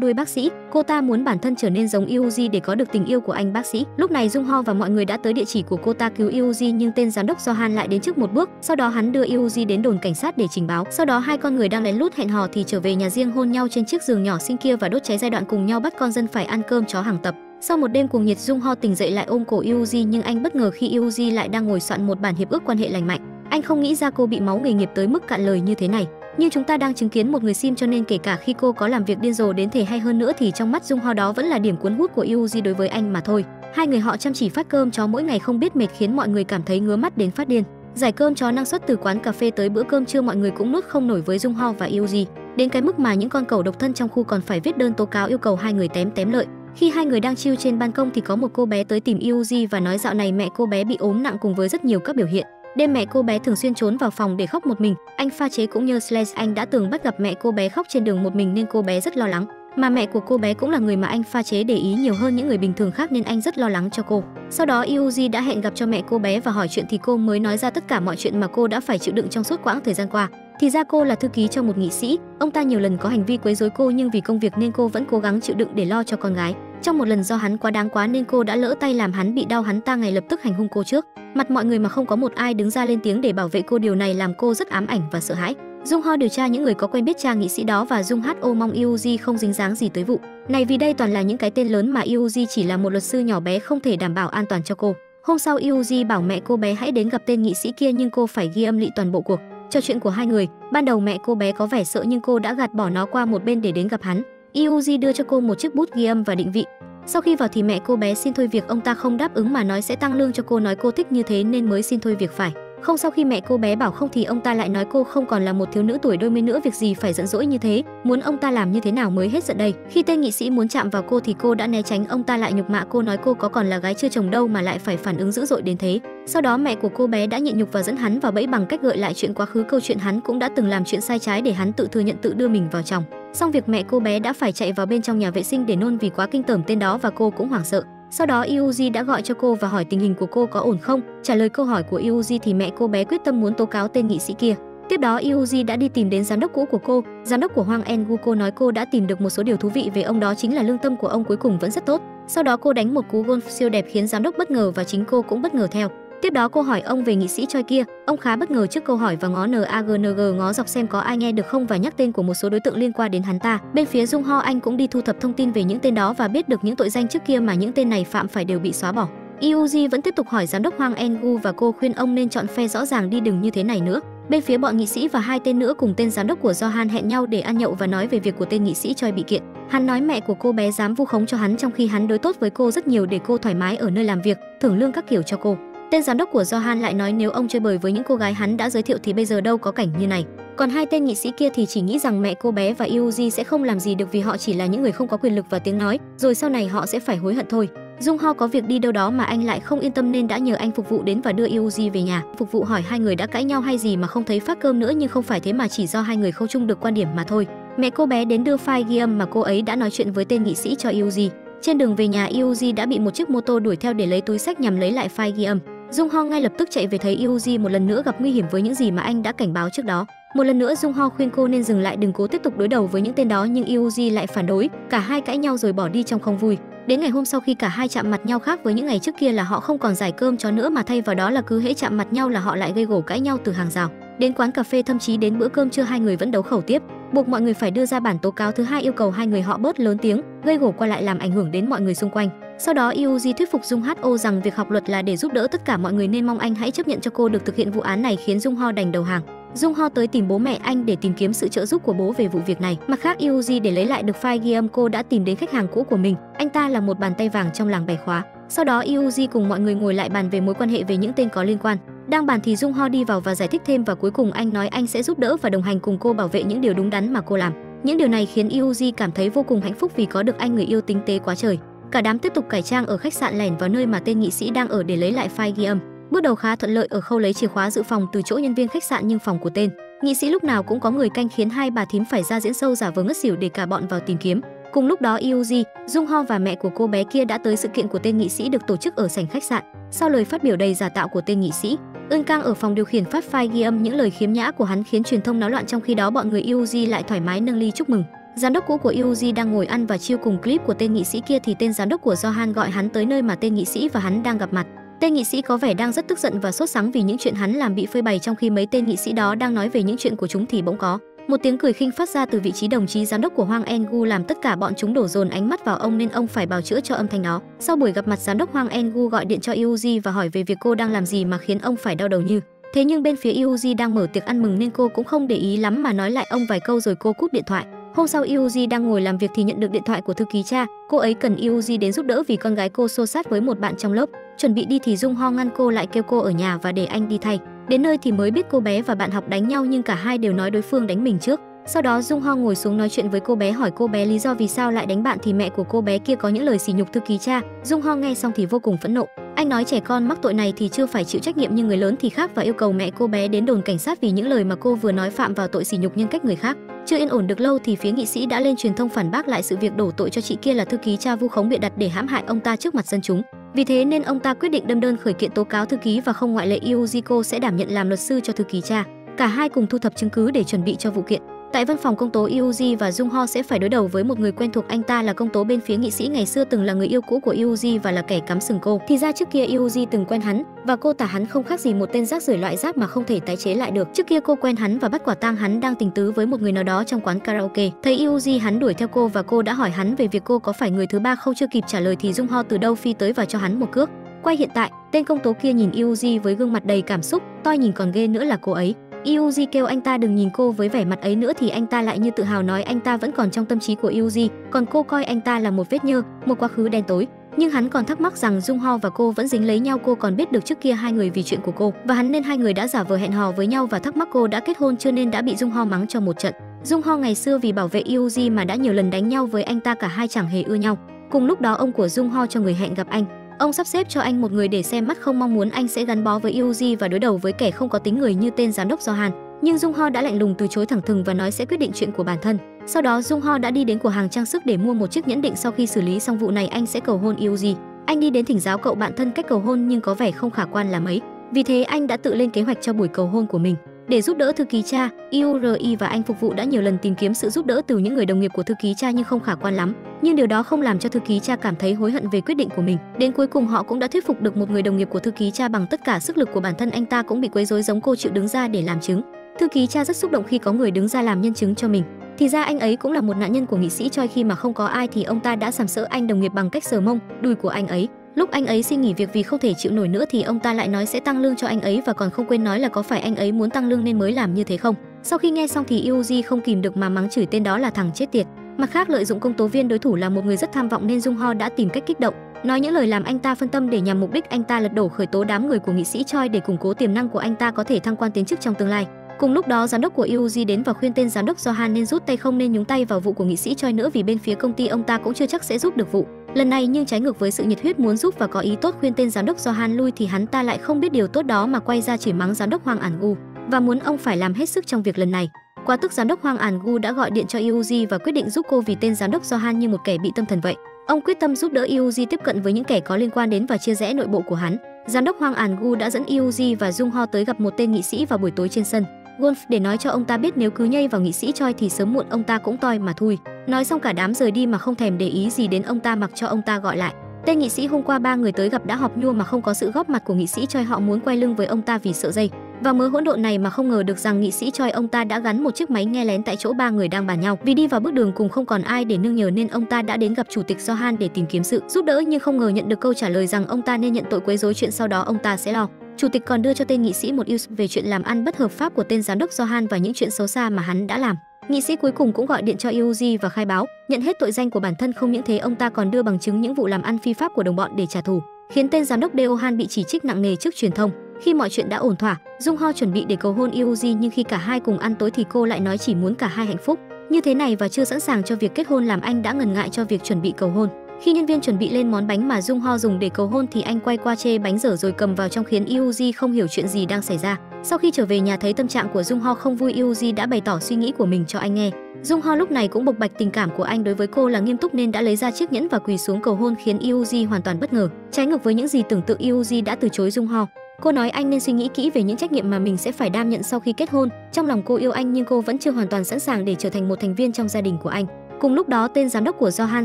đuôi bác sĩ. Cô ta muốn bản thân trở nên giống Yuji để có được tình yêu của anh bác sĩ. Lúc này Jung Ho và mọi người đã tới địa chỉ của cô ta cứu Yuji nhưng tên giám đốc Johan lại đến trước một bước. Sau đó hắn đưa Yuji đến đồn cảnh sát để trình báo. Sau đó hai con người đang lén lút hẹn hò thì trở về nhà riêng hôn nhau trên chiếc giường nhỏ xinh kia và đốt cháy giai đoạn cùng nhau bắt con dân phải ăn cơm chó hàng tập. Sau một đêm cuồng nhiệt, Jung Ho tỉnh dậy lại ôm cổ Yuji nhưng anh bất ngờ khi Yuji lại đang ngồi soạn một bản hiệp ước quan hệ lành mạnh. Anh không nghĩ ra cô bị máu nghề nghiệp tới mức cạn lời như thế này. Nhưng chúng ta đang chứng kiến một người sim cho nên kể cả khi cô có làm việc điên rồ đến thể hay hơn nữa thì trong mắt Jung Ho đó vẫn là điểm cuốn hút của Yuji đối với anh mà thôi. Hai người họ chăm chỉ phát cơm chó mỗi ngày không biết mệt khiến mọi người cảm thấy ngứa mắt đến phát điên. Giải cơm chó năng suất từ quán cà phê tới bữa cơm trưa mọi người cũng nuốt không nổi với Jung Ho và Yuji. Đến cái mức mà những con cẩu độc thân trong khu còn phải viết đơn tố cáo yêu cầu hai người tém lợi. Khi hai người đang chill trên ban công thì có một cô bé tới tìm Yuji và nói dạo này mẹ cô bé bị ốm nặng cùng với rất nhiều các biểu hiện. Đêm mẹ cô bé thường xuyên trốn vào phòng để khóc một mình. Anh pha chế cũng như Slash anh đã từng bắt gặp mẹ cô bé khóc trên đường một mình nên cô bé rất lo lắng. Mà mẹ của cô bé cũng là người mà anh pha chế để ý nhiều hơn những người bình thường khác nên anh rất lo lắng cho cô. Sau đó Yuji đã hẹn gặp cho mẹ cô bé và hỏi chuyện thì cô mới nói ra tất cả mọi chuyện mà cô đã phải chịu đựng trong suốt quãng thời gian qua. Thì ra cô là thư ký cho một nghị sĩ. Ông ta nhiều lần có hành vi quấy rối cô nhưng vì công việc nên cô vẫn cố gắng chịu đựng để lo cho con gái. Trong một lần do hắn quá đáng quá nên cô đã lỡ tay làm hắn bị đau, hắn ta ngay lập tức hành hung cô trước mặt mọi người mà không có một ai đứng ra lên tiếng để bảo vệ cô. Điều này làm cô rất ám ảnh và sợ hãi. Jung Ho điều tra những người có quen biết cha nghị sĩ đó và Jung Ho mong Yuji không dính dáng gì tới vụ này vì đây toàn là những cái tên lớn mà Yuji chỉ là một luật sư nhỏ bé không thể đảm bảo an toàn cho cô. Hôm sau Yuji bảo mẹ cô bé hãy đến gặp tên nghị sĩ kia nhưng cô phải ghi âm lại toàn bộ cuộc trò chuyện của hai người. Ban đầu mẹ cô bé có vẻ sợ nhưng cô đã gạt bỏ nó qua một bên để đến gặp hắn. Yuji đưa cho cô một chiếc bút ghi âm và định vị. Sau khi vào thì mẹ cô bé xin thôi việc, ông ta không đáp ứng mà nói sẽ tăng lương cho cô, nói cô thích như thế nên mới xin thôi việc phải. Không, sau khi mẹ cô bé bảo không thì ông ta lại nói cô không còn là một thiếu nữ tuổi 20 nữa, việc gì phải giận dỗi như thế, muốn ông ta làm như thế nào mới hết giận đây. Khi tên nghị sĩ muốn chạm vào cô thì cô đã né tránh, ông ta lại nhục mạ cô nói cô có còn là gái chưa chồng đâu mà lại phải phản ứng dữ dội đến thế. Sau đó mẹ của cô bé đã nhịn nhục và dẫn hắn vào bẫy bằng cách gợi lại chuyện quá khứ, câu chuyện hắn cũng đã từng làm chuyện sai trái để hắn tự thừa nhận, tự đưa mình vào chồng. Xong việc mẹ cô bé đã phải chạy vào bên trong nhà vệ sinh để nôn vì quá kinh tởm tên đó và cô cũng hoảng sợ. Sau đó Yuji đã gọi cho cô và hỏi tình hình của cô có ổn không. Trả lời câu hỏi của Yuji thì mẹ cô bé quyết tâm muốn tố cáo tên nghị sĩ kia. Tiếp đó Yuji đã đi tìm đến giám đốc cũ của cô, giám đốc của Hwang En-gu. Cô nói cô đã tìm được một số điều thú vị về ông, đó chính là lương tâm của ông cuối cùng vẫn rất tốt. Sau đó cô đánh một cú golf siêu đẹp khiến giám đốc bất ngờ và chính cô cũng bất ngờ theo. Tiếp đó cô hỏi ông về nghị sĩ Choi kia, ông khá bất ngờ trước câu hỏi và ngó NAGNG ngó dọc xem có ai nghe được không và nhắc tên của một số đối tượng liên quan đến hắn ta. Bên phía Jung Ho anh cũng đi thu thập thông tin về những tên đó và biết được những tội danh trước kia mà những tên này phạm phải đều bị xóa bỏ. Yuji vẫn tiếp tục hỏi giám đốc Hwang En-gu và cô khuyên ông nên chọn phe rõ ràng đi, đừng như thế này nữa. Bên phía bọn nghị sĩ và hai tên nữa cùng tên giám đốc của Johan hẹn nhau để ăn nhậu và nói về việc của tên nghị sĩ Choi bị kiện. Hắn nói mẹ của cô bé dám vu khống cho hắn trong khi hắn đối tốt với cô rất nhiều để cô thoải mái ở nơi làm việc, thưởng lương các kiểu cho cô. Tên giám đốc của Johan lại nói nếu ông chơi bời với những cô gái hắn đã giới thiệu thì bây giờ đâu có cảnh như này. Còn hai tên nghị sĩ kia thì chỉ nghĩ rằng mẹ cô bé và Yuji sẽ không làm gì được vì họ chỉ là những người không có quyền lực và tiếng nói, rồi sau này họ sẽ phải hối hận thôi. Jung Ho có việc đi đâu đó mà anh lại không yên tâm nên đã nhờ anh phục vụ đến và đưa Yuji về nhà. Phục vụ hỏi hai người đã cãi nhau hay gì mà không thấy phát cơm nữa, nhưng không phải thế mà chỉ do hai người không chung được quan điểm mà thôi. Mẹ cô bé đến đưa file ghi âm mà cô ấy đã nói chuyện với tên nghị sĩ cho Yuji. Trên đường về nhà, Yuji đã bị một chiếc mô tô đuổi theo để lấy túi xách nhằm lấy lại file ghi âm. Jung Ho ngay lập tức chạy về thấy Yuji một lần nữa gặp nguy hiểm với những gì mà anh đã cảnh báo trước đó. Một lần nữa Jung Ho khuyên cô nên dừng lại, đừng cố tiếp tục đối đầu với những tên đó, nhưng Yuji lại phản đối. Cả hai cãi nhau rồi bỏ đi trong không vui. Đến ngày hôm sau khi cả hai chạm mặt nhau, khác với những ngày trước kia là họ không còn giải cơm chó nữa mà thay vào đó là cứ hễ chạm mặt nhau là họ lại gây gổ cãi nhau từ hàng rào đến quán cà phê, thậm chí đến bữa cơm trưa hai người vẫn đấu khẩu tiếp, buộc mọi người phải đưa ra bản tố cáo thứ hai, yêu cầu hai người họ bớt lớn tiếng, gây gổ qua lại làm ảnh hưởng đến mọi người xung quanh. Sau đó Yuji thuyết phục Jung Ho rằng việc học luật là để giúp đỡ tất cả mọi người nên mong anh hãy chấp nhận cho cô được thực hiện vụ án này, khiến Jung Ho đành đầu hàng. Jung Ho tới tìm bố mẹ anh để tìm kiếm sự trợ giúp của bố về vụ việc này. Mặt khác, Yuji để lấy lại được file ghi âm, cô đã tìm đến khách hàng cũ của mình. Anh ta là một bàn tay vàng trong làng bè khóa. Sau đó Yuji cùng mọi người ngồi lại bàn về mối quan hệ về những tên có liên quan. Đang bàn thì Jung Ho đi vào và giải thích thêm và cuối cùng anh nói anh sẽ giúp đỡ và đồng hành cùng cô bảo vệ những điều đúng đắn mà cô làm. Những điều này khiến Yuji cảm thấy vô cùng hạnh phúc vì có được anh người yêu tinh tế quá trời. Cả đám tiếp tục cải trang ở khách sạn lẻn vào nơi mà tên nghị sĩ đang ở để lấy lại file ghi âm. Bước đầu khá thuận lợi ở khâu lấy chìa khóa dự phòng từ chỗ nhân viên khách sạn, nhưng phòng của tên nghị sĩ lúc nào cũng có người canh khiến hai bà thím phải ra diễn sâu giả vờ ngất xỉu để cả bọn vào tìm kiếm. Cùng lúc đó Yuji, Jung Ho và mẹ của cô bé kia đã tới sự kiện của tên nghị sĩ được tổ chức ở sảnh khách sạn. Sau lời phát biểu đầy giả tạo của tên nghị sĩ, Eun Kang ở phòng điều khiển phát file ghi âm những lời khiếm nhã của hắn khiến truyền thông náo loạn. Trong khi đó bọn người Yuji lại thoải mái nâng ly chúc mừng. Giám đốc cũ của Yuji đang ngồi ăn và chill cùng clip của tên nghị sĩ kia thì tên giám đốc của Johan gọi hắn tới nơi mà tên nghị sĩ và hắn đang gặp mặt. Tên nghị sĩ có vẻ đang rất tức giận và sốt sắng vì những chuyện hắn làm bị phơi bày. Trong khi mấy tên nghị sĩ đó đang nói về những chuyện của chúng thì bỗng có một tiếng cười khinh phát ra từ vị trí đồng chí giám đốc của Hwang En-gu, làm tất cả bọn chúng đổ dồn ánh mắt vào ông nên ông phải bào chữa cho âm thanh đó. Sau buổi gặp mặt, giám đốc Hwang En-gu gọi điện cho Yuji và hỏi về việc cô đang làm gì mà khiến ông phải đau đầu như thế, nhưng bên phía Yuji đang mở tiệc ăn mừng nên cô cũng không để ý lắm mà nói lại ông vài câu rồi cô cúp điện thoại. Hôm sau Yuji đang ngồi làm việc thì nhận được điện thoại của thư ký cha. Cô ấy cần Yuji đến giúp đỡ vì con gái cô xô xát với một bạn trong lớp. Chuẩn bị đi thì Jung Ho ngăn cô lại, kêu cô ở nhà và để anh đi thay. Đến nơi thì mới biết cô bé và bạn học đánh nhau nhưng cả hai đều nói đối phương đánh mình trước. Sau đó Jung Ho ngồi xuống nói chuyện với cô bé, hỏi cô bé lý do vì sao lại đánh bạn thì mẹ của cô bé kia có những lời sỉ nhục thư ký cha. Jung Ho nghe xong thì vô cùng phẫn nộ. Anh nói trẻ con mắc tội này thì chưa phải chịu trách nhiệm nhưng người lớn thì khác và yêu cầu mẹ cô bé đến đồn cảnh sát vì những lời mà cô vừa nói phạm vào tội sỉ nhục nhân cách người khác. Chưa yên ổn được lâu thì phía nghị sĩ đã lên truyền thông phản bác lại sự việc, đổ tội cho chị kia là thư ký cha vu khống bịa đặt để hãm hại ông ta trước mặt dân chúng. Vì thế nên ông ta quyết định đâm đơn khởi kiện tố cáo thư ký và không ngoại lệ Yujiko sẽ đảm nhận làm luật sư cho thư ký cha. Cả hai cùng thu thập chứng cứ để chuẩn bị cho vụ kiện. Tại văn phòng công tố, Yuji và Jung Ho sẽ phải đối đầu với một người quen thuộc. Anh ta là công tố bên phía nghị sĩ, ngày xưa từng là người yêu cũ của Yuji và là kẻ cắm sừng cô. Thì ra trước kia Yuji từng quen hắn và cô tả hắn không khác gì một tên rác rưởi, loại rác mà không thể tái chế lại được. Trước kia cô quen hắn và bắt quả tang hắn đang tình tứ với một người nào đó trong quán karaoke. Thấy Yuji, hắn đuổi theo cô và cô đã hỏi hắn về việc cô có phải người thứ ba không. Chưa kịp trả lời thì Jung Ho từ đâu phi tới và cho hắn một cước. Quay hiện tại, tên công tố kia nhìn Yuji với gương mặt đầy cảm xúc, toi nhìn còn ghê nữa là cô ấy. Yuji kêu anh ta đừng nhìn cô với vẻ mặt ấy nữa thì anh ta lại như tự hào nói anh ta vẫn còn trong tâm trí của Yuji, còn cô coi anh ta là một vết nhơ, một quá khứ đen tối. Nhưng hắn còn thắc mắc rằng Jung Ho và cô vẫn dính lấy nhau. Cô còn biết được trước kia hai người vì chuyện của cô và hắn nên hai người đã giả vờ hẹn hò với nhau và thắc mắc cô đã kết hôn chưa nên đã bị Jung Ho mắng cho một trận. Jung Ho ngày xưa vì bảo vệ Yuji mà đã nhiều lần đánh nhau với anh ta, cả hai chẳng hề ưa nhau. Cùng lúc đó ông của Jung Ho cho người hẹn gặp anh. Ông sắp xếp cho anh một người để xem mắt, không mong muốn anh sẽ gắn bó với Yuji và đối đầu với kẻ không có tính người như tên giám đốc Johan. Nhưng Jung Ho đã lạnh lùng từ chối thẳng thừng và nói sẽ quyết định chuyện của bản thân. Sau đó Jung Ho đã đi đến cửa hàng trang sức để mua một chiếc nhẫn định sau khi xử lý xong vụ này anh sẽ cầu hôn Yuji. Anh đi đến thỉnh giáo cậu bạn thân cách cầu hôn nhưng có vẻ không khả quan là mấy. Vì thế anh đã tự lên kế hoạch cho buổi cầu hôn của mình. Để giúp đỡ thư ký cha, Yuri và anh phục vụ đã nhiều lần tìm kiếm sự giúp đỡ từ những người đồng nghiệp của thư ký cha nhưng không khả quan lắm. Nhưng điều đó không làm cho thư ký cha cảm thấy hối hận về quyết định của mình. Đến cuối cùng họ cũng đã thuyết phục được một người đồng nghiệp của thư ký cha bằng tất cả sức lực của bản thân. Anh ta cũng bị quấy rối giống cô, chịu đứng ra để làm chứng. Thư ký cha rất xúc động khi có người đứng ra làm nhân chứng cho mình. Thì ra anh ấy cũng là một nạn nhân của nghị sĩ Choi. Khi mà không có ai thì ông ta đã sàm sỡ anh đồng nghiệp bằng cách sờ mông, đùi của anh ấy. Lúc anh ấy xin nghỉ việc vì không thể chịu nổi nữa thì ông ta lại nói sẽ tăng lương cho anh ấy và còn không quên nói là có phải anh ấy muốn tăng lương nên mới làm như thế không. Sau khi nghe xong thì Yuji không kìm được mà mắng chửi tên đó là thằng chết tiệt. Mặt khác, lợi dụng công tố viên đối thủ là một người rất tham vọng nên Jung Ho đã tìm cách kích động, nói những lời làm anh ta phân tâm để nhằm mục đích anh ta lật đổ khởi tố đám người của nghị sĩ Choi để củng cố tiềm năng của anh ta có thể thăng quan tiến chức trong tương lai. Cùng lúc đó, giám đốc của Yuji đến và khuyên tên giám đốc Johan nên rút tay, không nên nhúng tay vào vụ của nghị sĩ Choi nữa vì bên phía công ty ông ta cũng chưa chắc sẽ giúp được vụ lần này. Nhưng trái ngược với sự nhiệt huyết muốn giúp và có ý tốt khuyên tên giám đốc Johan lui thì hắn ta lại không biết điều tốt đó mà quay ra chửi mắng giám đốc Hwang An-gu và muốn ông phải làm hết sức trong việc lần này. Quá tức, giám đốc Hwang An-gu đã gọi điện cho Yuji và quyết định giúp cô vì tên giám đốc Johan như một kẻ bị tâm thần vậy. Ông quyết tâm giúp đỡ Yuji tiếp cận với những kẻ có liên quan đến và chia rẽ nội bộ của hắn. Giám đốc Hwang An-gu đã dẫn Yuji và Jung Ho tới gặp một tên nghị sĩ vào buổi tối trên sân golf để nói cho ông ta biết nếu cứ nhây vào nghị sĩ Choi thì sớm muộn ông ta cũng toi mà thui. Nói xong cả đám rời đi mà không thèm để ý gì đến ông ta, mặc cho ông ta gọi lại. Tên nghị sĩ hôm qua ba người tới gặp đã họp nhua mà không có sự góp mặt của nghị sĩ Choi. Họ muốn quay lưng với ông ta vì sợ dây và mớ hỗn độn này mà không ngờ được rằng nghị sĩ Choi ông ta đã gắn một chiếc máy nghe lén tại chỗ ba người đang bàn nhau. Vì đi vào bước đường cùng không còn ai để nương nhờ nên ông ta đã đến gặp chủ tịch Johan để tìm kiếm sự giúp đỡ, nhưng không ngờ nhận được câu trả lời rằng ông ta nên nhận tội quấy rối chuyện, sau đó ông ta sẽ lo. Chủ tịch còn đưa cho tên nghị sĩ một email về chuyện làm ăn bất hợp pháp của tên giám đốc Johan và những chuyện xấu xa mà hắn đã làm. Nghị sĩ cuối cùng cũng gọi điện cho Yuji và khai báo, nhận hết tội danh của bản thân. Không những thế, ông ta còn đưa bằng chứng những vụ làm ăn phi pháp của đồng bọn để trả thù, khiến tên giám đốc Deohan bị chỉ trích nặng nề trước truyền thông. Khi mọi chuyện đã ổn thỏa, Jung Ho chuẩn bị để cầu hôn Yuji, nhưng khi cả hai cùng ăn tối thì cô lại nói chỉ muốn cả hai hạnh phúc. như thế này và chưa sẵn sàng cho việc kết hôn làm anh đã ngần ngại cho việc chuẩn bị cầu hôn. Khi nhân viên chuẩn bị lên món bánh mà Jung Ho dùng để cầu hôn thì anh quay qua chê bánh dở rồi cầm vào trong khiến Yuji không hiểu chuyện gì đang xảy ra. Sau khi trở về nhà thấy tâm trạng của Jung Ho không vui, Yuji đã bày tỏ suy nghĩ của mình cho anh nghe. Jung Ho lúc này cũng bộc bạch tình cảm của anh đối với cô là nghiêm túc nên đã lấy ra chiếc nhẫn và quỳ xuống cầu hôn khiến Yuji hoàn toàn bất ngờ. Trái ngược với những gì tưởng tượng, Yuji đã từ chối Jung Ho. Cô nói anh nên suy nghĩ kỹ về những trách nhiệm mà mình sẽ phải đảm nhận sau khi kết hôn. Trong lòng cô yêu anh nhưng cô vẫn chưa hoàn toàn sẵn sàng để trở thành một thành viên trong gia đình của anh. Cùng lúc đó, tên giám đốc của Johan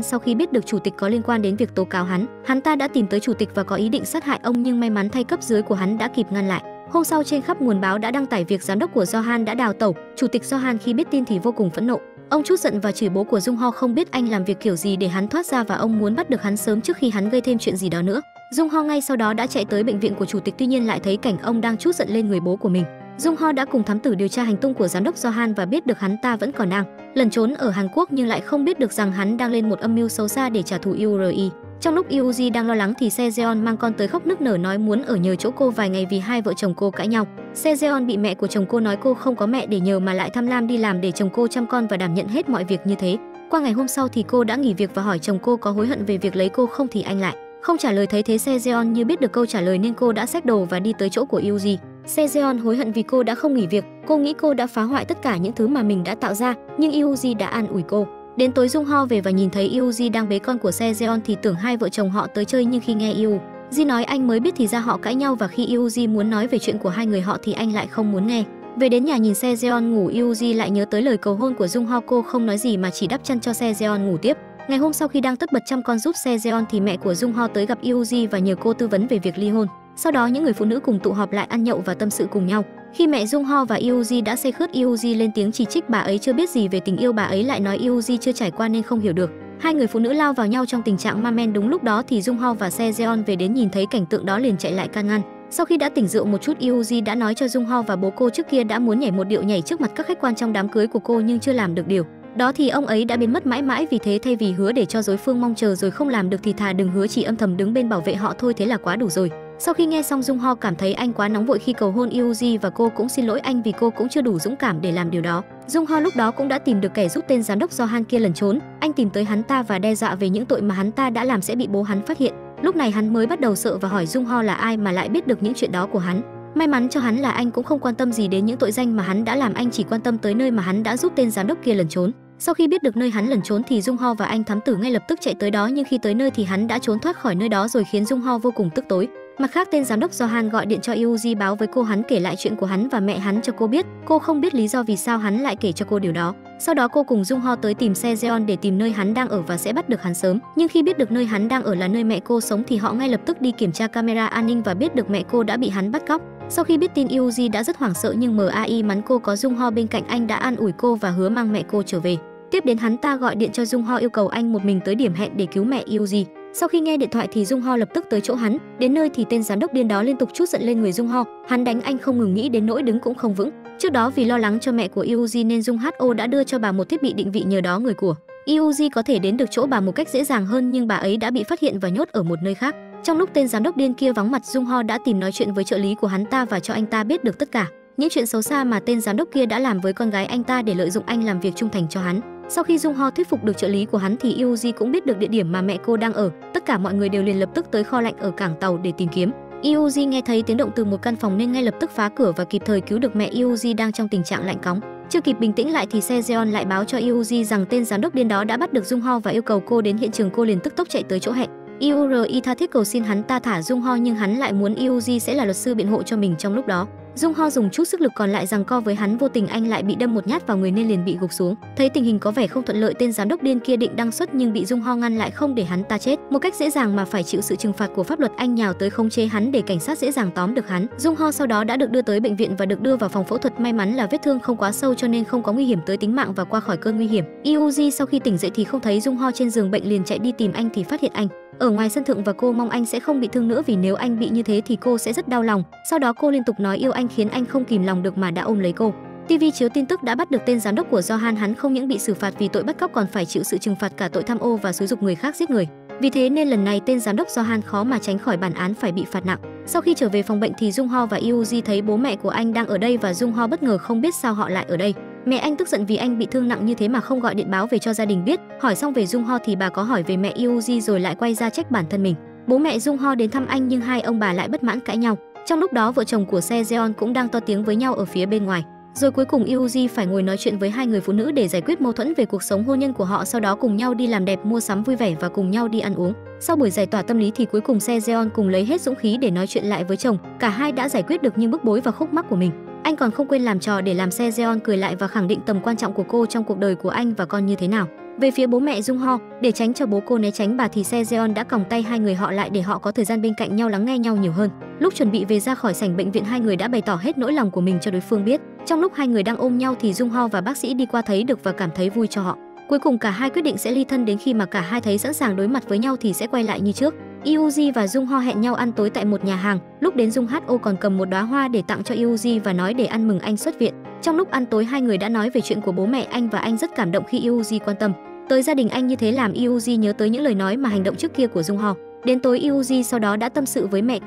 sau khi biết được chủ tịch có liên quan đến việc tố cáo hắn ta đã tìm tới chủ tịch và có ý định sát hại ông, nhưng may mắn thay cấp dưới của hắn đã kịp ngăn lại. Hôm sau, trên khắp nguồn báo đã đăng tải việc giám đốc của Johan đã đào tẩu. Chủ tịch Johan khi biết tin thì vô cùng phẫn nộ. Ông trút giận và chửi bố của Jung Ho không biết anh làm việc kiểu gì để hắn thoát ra và ông muốn bắt được hắn sớm trước khi hắn gây thêm chuyện gì đó nữa. Jung Ho ngay sau đó đã chạy tới bệnh viện của chủ tịch, tuy nhiên lại thấy cảnh ông đang trút giận lên người bố của mình. Jung Ho đã cùng thám tử điều tra hành tung của giám đốc Johan và biết được hắn ta vẫn còn đang lẩn trốn ở Hàn Quốc, nhưng lại không biết được rằng hắn đang lên một âm mưu xấu xa để trả thù Yuri. Trong lúc Yuji đang lo lắng thì Sejeon mang con tới khóc nức nở nói muốn ở nhờ chỗ cô vài ngày vì hai vợ chồng cô cãi nhau. Sejeon bị mẹ của chồng cô nói cô không có mẹ để nhờ mà lại tham lam đi làm để chồng cô chăm con và đảm nhận hết mọi việc như thế. Qua ngày hôm sau thì cô đã nghỉ việc và hỏi chồng cô có hối hận về việc lấy cô không thì anh lại không trả lời. Thấy thế Sejeon như biết được câu trả lời nên cô đã xách đồ và đi tới chỗ của Yuji. Sejeon hối hận vì cô đã không nghỉ việc, cô nghĩ cô đã phá hoại tất cả những thứ mà mình đã tạo ra, nhưng Yuji đã an ủi cô. Đến tối Jung Ho về và nhìn thấy Yuji đang bế con của Sejeon thì tưởng hai vợ chồng họ tới chơi, nhưng khi nghe Yuji nói anh mới biết thì ra họ cãi nhau, và khi Yuji muốn nói về chuyện của hai người họ thì anh lại không muốn nghe. Về đến nhà nhìn Sejeon ngủ, Yuji lại nhớ tới lời cầu hôn của Jung Ho, cô không nói gì mà chỉ đắp chăn cho Sejeon ngủ tiếp. Ngày hôm sau khi đang tất bật chăm con giúp Sejeon thì mẹ của Jung Ho tới gặp Yuji và nhờ cô tư vấn về việc ly hôn. Sau đó những người phụ nữ cùng tụ họp lại ăn nhậu và tâm sự cùng nhau. Khi mẹ Jung Ho và Yuji đã say khướt, Yuji lên tiếng chỉ trích bà ấy chưa biết gì về tình yêu, bà ấy lại nói Yuji chưa trải qua nên không hiểu được. Hai người phụ nữ lao vào nhau trong tình trạng ma men. Đúng lúc đó thì Jung Ho và Sejeon về đến, nhìn thấy cảnh tượng đó liền chạy lại can ngăn. Sau khi đã tỉnh rượu một chút, Yuji đã nói cho Jung Ho và bố cô trước kia đã muốn nhảy một điệu nhảy trước mặt các khách quan trong đám cưới của cô nhưng chưa làm được điều đó thì ông ấy đã biến mất mãi mãi. Vì thế thay vì hứa để cho đối phương mong chờ rồi không làm được thì thà đừng hứa, chỉ âm thầm đứng bên bảo vệ họ thôi, thế là quá đủ rồi. Sau khi nghe xong, Jung Ho cảm thấy anh quá nóng vội khi cầu hôn Yuji và cô cũng xin lỗi anh vì cô cũng chưa đủ dũng cảm để làm điều đó. Jung Ho lúc đó cũng đã tìm được kẻ giúp tên giám đốc Johan kia lẩn trốn. Anh tìm tới hắn ta và đe dọa về những tội mà hắn ta đã làm sẽ bị bố hắn phát hiện. Lúc này hắn mới bắt đầu sợ và hỏi Jung Ho là ai mà lại biết được những chuyện đó của hắn. May mắn cho hắn là anh cũng không quan tâm gì đến những tội danh mà hắn đã làm, anh chỉ quan tâm tới nơi mà hắn đã giúp tên giám đốc kia lẩn trốn. Sau khi biết được nơi hắn lẩn trốn thì Jung Ho và anh thám tử ngay lập tức chạy tới đó, nhưng khi tới nơi thì hắn đã trốn thoát khỏi nơi đó rồi, khiến Jung Ho vô cùng tức tối. Mặt khác, tên giám đốc Johan gọi điện cho Yuji báo với cô hắn kể lại chuyện của hắn và mẹ hắn cho cô biết. Cô không biết lý do vì sao hắn lại kể cho cô điều đó. Sau đó cô cùng Jung Ho tới tìm Sejeon để tìm nơi hắn đang ở và sẽ bắt được hắn sớm. Nhưng khi biết được nơi hắn đang ở là nơi mẹ cô sống thì họ ngay lập tức đi kiểm tra camera an ninh và biết được mẹ cô đã bị hắn bắt cóc. Sau khi biết tin, Yuji đã rất hoảng sợ nhưng may mắn cô có Jung Ho bên cạnh, anh đã an ủi cô và hứa mang mẹ cô trở về. Tiếp đến hắn ta gọi điện cho Jung Ho yêu cầu anh một mình tới điểm hẹn để cứu mẹ Yuji. Sau khi nghe điện thoại thì Jung Ho lập tức tới chỗ hắn. Đến nơi thì tên giám đốc điên đó liên tục trút giận lên người Jung Ho. Hắn đánh anh không ngừng, nghĩ đến nỗi đứng cũng không vững. Trước đó vì lo lắng cho mẹ của Yuji nên Jung Ho đã đưa cho bà một thiết bị định vị, nhờ đó người của Yuji có thể đến được chỗ bà một cách dễ dàng hơn, nhưng bà ấy đã bị phát hiện và nhốt ở một nơi khác. Trong lúc tên giám đốc điên kia vắng mặt, Jung Ho đã tìm nói chuyện với trợ lý của hắn ta và cho anh ta biết được tất cả những chuyện xấu xa mà tên giám đốc kia đã làm với con gái anh ta để lợi dụng anh làm việc trung thành cho hắn. Sau khi Jung Ho thuyết phục được trợ lý của hắn thì Yuji cũng biết được địa điểm mà mẹ cô đang ở. Tất cả mọi người đều liền lập tức tới kho lạnh ở cảng tàu để tìm kiếm. Yuji nghe thấy tiếng động từ một căn phòng nên ngay lập tức phá cửa và kịp thời cứu được mẹ Yuji đang trong tình trạng lạnh cóng. Chưa kịp bình tĩnh lại thì Sejeon lại báo cho Yuji rằng tên giám đốc điên đó đã bắt được Jung Ho và yêu cầu cô đến hiện trường. Cô liền tức tốc chạy tới chỗ hẹn. Yuri tha thiết cầu xin hắn ta thả Jung Ho, nhưng hắn lại muốn Yuji sẽ là luật sư biện hộ cho mình trong lúc đó. Jung Ho dùng chút sức lực còn lại giằng co với hắn, vô tình anh lại bị đâm một nhát vào người nên liền bị gục xuống. Thấy tình hình có vẻ không thuận lợi, tên giám đốc điên kia định đăng xuất nhưng bị Jung Ho ngăn lại không để hắn ta chết một cách dễ dàng mà phải chịu sự trừng phạt của pháp luật. Anh nhào tới khống chế hắn để cảnh sát dễ dàng tóm được hắn. Jung Ho sau đó đã được đưa tới bệnh viện và được đưa vào phòng phẫu thuật. May mắn là vết thương không quá sâu cho nên không có nguy hiểm tới tính mạng và qua khỏi cơn nguy hiểm. Yuji sau khi tỉnh dậy thì không thấy Jung Ho trên giường bệnh, liền chạy đi tìm anh thì phát hiện anh ở ngoài sân thượng và cô mong anh sẽ không bị thương nữa vì nếu anh bị như thế thì cô sẽ rất đau lòng. Sau đó cô liên tục nói yêu anh khiến anh không kìm lòng được mà đã ôm lấy cô. TV chiếu tin tức đã bắt được tên giám đốc của Johan, hắn không những bị xử phạt vì tội bắt cóc còn phải chịu sự trừng phạt cả tội tham ô và xúi giục người khác giết người. Vì thế nên lần này tên giám đốc Johan khó mà tránh khỏi bản án phải bị phạt nặng. Sau khi trở về phòng bệnh thì Jung Ho và Yuji thấy bố mẹ của anh đang ở đây và Jung Ho bất ngờ không biết sao họ lại ở đây. Mẹ anh tức giận vì anh bị thương nặng như thế mà không gọi điện báo về cho gia đình biết. Hỏi xong về Jung Ho thì bà có hỏi về mẹ Yuji rồi lại quay ra trách bản thân mình. Bố mẹ Jung Ho đến thăm anh nhưng hai ông bà lại bất mãn cãi nhau. Trong lúc đó vợ chồng của Se Jeon cũng đang to tiếng với nhau ở phía bên ngoài. Rồi cuối cùng Yuji phải ngồi nói chuyện với hai người phụ nữ để giải quyết mâu thuẫn về cuộc sống hôn nhân của họ, sau đó cùng nhau đi làm đẹp, mua sắm vui vẻ và cùng nhau đi ăn uống. Sau buổi giải tỏa tâm lý thì cuối cùng Se Jeon cùng lấy hết dũng khí để nói chuyện lại với chồng. Cả hai đã giải quyết được những bức bối và khúc mắc của mình. Anh còn không quên làm trò để làm Se Jeon cười lại và khẳng định tầm quan trọng của cô trong cuộc đời của anh và con như thế nào. Về phía bố mẹ Jung Ho, để tránh cho bố cô né tránh bà thì Se Jeon đã còng tay hai người họ lại để họ có thời gian bên cạnh nhau lắng nghe nhau nhiều hơn. Lúc chuẩn bị về ra khỏi sảnh bệnh viện, hai người đã bày tỏ hết nỗi lòng của mình cho đối phương biết. Trong lúc hai người đang ôm nhau thì Jung Ho và bác sĩ đi qua thấy được và cảm thấy vui cho họ. Cuối cùng cả hai quyết định sẽ ly thân, đến khi mà cả hai thấy sẵn sàng đối mặt với nhau thì sẽ quay lại như trước. Yuji và Jung Ho hẹn nhau ăn tối tại một nhà hàng. Lúc đến Jung Ho còn cầm một đóa hoa để tặng cho Yuji và nói để ăn mừng anh xuất viện. Trong lúc ăn tối hai người đã nói về chuyện của bố mẹ anh và anh rất cảm động khi Yuji quan tâm tới gia đình anh như thế, làm Yuji nhớ tới những lời nói mà hành động trước kia của Jung Ho. Đến tối Yuji sau đó đã tâm sự với mẹ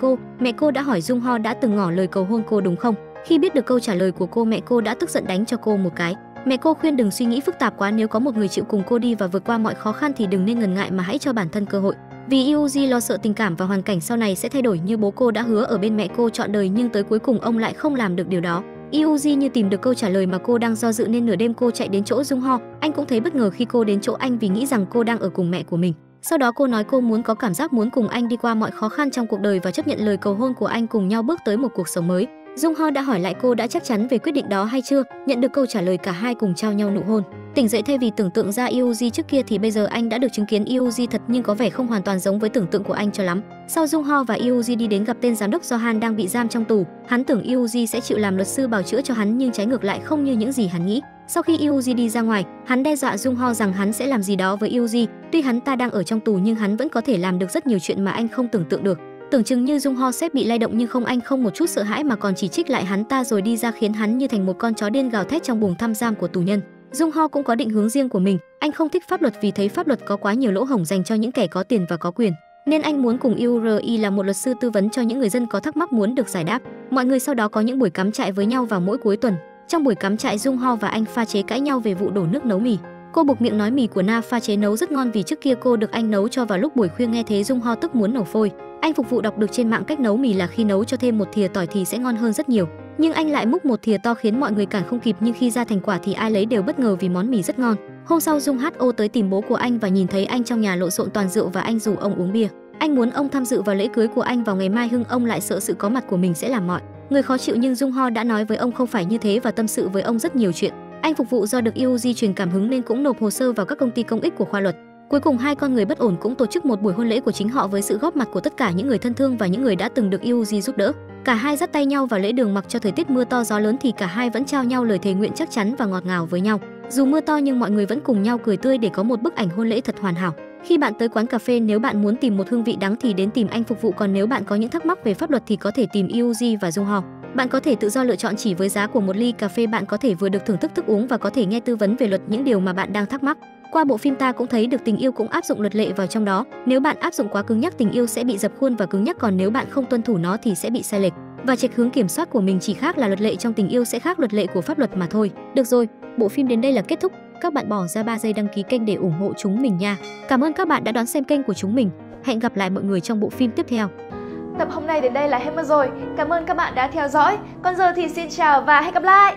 cô đã hỏi Jung Ho đã từng ngỏ lời cầu hôn cô đúng không? Khi biết được câu trả lời của cô, mẹ cô đã tức giận đánh cho cô một cái. Mẹ cô khuyên đừng suy nghĩ phức tạp quá, nếu có một người chịu cùng cô đi và vượt qua mọi khó khăn thì đừng nên ngần ngại mà hãy cho bản thân cơ hội. Vì Yuji lo sợ tình cảm và hoàn cảnh sau này sẽ thay đổi như bố cô đã hứa ở bên mẹ cô trọn đời, nhưng tới cuối cùng ông lại không làm được điều đó. Yuji như tìm được câu trả lời mà cô đang do dự nên nửa đêm cô chạy đến chỗ Jung Ho. Anh cũng thấy bất ngờ khi cô đến chỗ anh vì nghĩ rằng cô đang ở cùng mẹ của mình. Sau đó cô nói cô muốn có cảm giác muốn cùng anh đi qua mọi khó khăn trong cuộc đời và chấp nhận lời cầu hôn của anh, cùng nhau bước tới một cuộc sống mới. Jung Ho đã hỏi lại cô đã chắc chắn về quyết định đó hay chưa. Nhận được câu trả lời, cả hai cùng trao nhau nụ hôn. Tỉnh dậy thay vì tưởng tượng ra Yuji trước kia thì bây giờ anh đã được chứng kiến Yuji thật, nhưng có vẻ không hoàn toàn giống với tưởng tượng của anh cho lắm. Sau Jung Ho và Yuji đi đến gặp tên giám đốc Johan đang bị giam trong tù. Hắn tưởng Yuji sẽ chịu làm luật sư bào chữa cho hắn, nhưng trái ngược lại không như những gì hắn nghĩ. Sau khi Yuji đi ra ngoài, hắn đe dọa Jung Ho rằng hắn sẽ làm gì đó với Yuji. Tuy hắn ta đang ở trong tù nhưng hắn vẫn có thể làm được rất nhiều chuyện mà anh không tưởng tượng được. Tưởng chừng như Jung Ho sếp bị lay động nhưng không, anh không một chút sợ hãi mà còn chỉ trích lại hắn ta rồi đi ra, khiến hắn như thành một con chó điên gào thét trong buồng thăm giam của tù nhân. Jung Ho cũng có định hướng riêng của mình, anh không thích pháp luật vì thấy pháp luật có quá nhiều lỗ hổng dành cho những kẻ có tiền và có quyền. Nên anh muốn cùng Yuri là một luật sư tư vấn cho những người dân có thắc mắc muốn được giải đáp. Mọi người sau đó có những buổi cắm trại với nhau vào mỗi cuối tuần. Trong buổi cắm trại, Jung Ho và anh pha chế cãi nhau về vụ đổ nước nấu mì. Cô buộc miệng nói mì của Na pha chế nấu rất ngon vì trước kia cô được anh nấu cho vào lúc buổi khuya. Nghe thế Jung Ho tức muốn nổ phôi. Anh phục vụ đọc được trên mạng cách nấu mì là khi nấu cho thêm một thìa tỏi thì sẽ ngon hơn rất nhiều. Nhưng anh lại múc một thìa to khiến mọi người cản không kịp, nhưng khi ra thành quả thì ai lấy đều bất ngờ vì món mì rất ngon. Hôm sau Jung Ho tới tìm bố của anh và nhìn thấy anh trong nhà lộn xộn toàn rượu và anh rủ ông uống bia. Anh muốn ông tham dự vào lễ cưới của anh vào ngày mai, hưng ông lại sợ sự có mặt của mình sẽ làm mọi người khó chịu, nhưng Jung Ho đã nói với ông không phải như thế và tâm sự với ông rất nhiều chuyện. Anh phục vụ do được Yuji truyền cảm hứng nên cũng nộp hồ sơ vào các công ty công ích của khoa luật. Cuối cùng hai con người bất ổn cũng tổ chức một buổi hôn lễ của chính họ với sự góp mặt của tất cả những người thân thương và những người đã từng được Yuji giúp đỡ. Cả hai dắt tay nhau vào lễ đường, mặc cho thời tiết mưa to gió lớn thì cả hai vẫn trao nhau lời thề nguyện chắc chắn và ngọt ngào với nhau. Dù mưa to nhưng mọi người vẫn cùng nhau cười tươi để có một bức ảnh hôn lễ thật hoàn hảo. Khi bạn tới quán cà phê, nếu bạn muốn tìm một hương vị đắng thì đến tìm anh phục vụ, còn nếu bạn có những thắc mắc về pháp luật thì có thể tìm Yuji và Jung Ho. Bạn có thể tự do lựa chọn, chỉ với giá của một ly cà phê bạn có thể vừa được thưởng thức thức uống và có thể nghe tư vấn về luật những điều mà bạn đang thắc mắc. Qua bộ phim ta cũng thấy được tình yêu cũng áp dụng luật lệ vào trong đó. Nếu bạn áp dụng quá cứng nhắc, tình yêu sẽ bị dập khuôn và cứng nhắc, còn nếu bạn không tuân thủ nó thì sẽ bị sai lệch và chệch hướng kiểm soát của mình. Chỉ khác là luật lệ trong tình yêu sẽ khác luật lệ của pháp luật mà thôi. Được rồi, bộ phim đến đây là kết thúc. Các bạn bỏ ra 3 giây đăng ký kênh để ủng hộ chúng mình nha. Cảm ơn các bạn đã đón xem kênh của chúng mình. Hẹn gặp lại mọi người trong bộ phim tiếp theo. Tập hôm nay đến đây là hết mất rồi. Cảm ơn các bạn đã theo dõi. Còn giờ thì xin chào và hẹn gặp lại.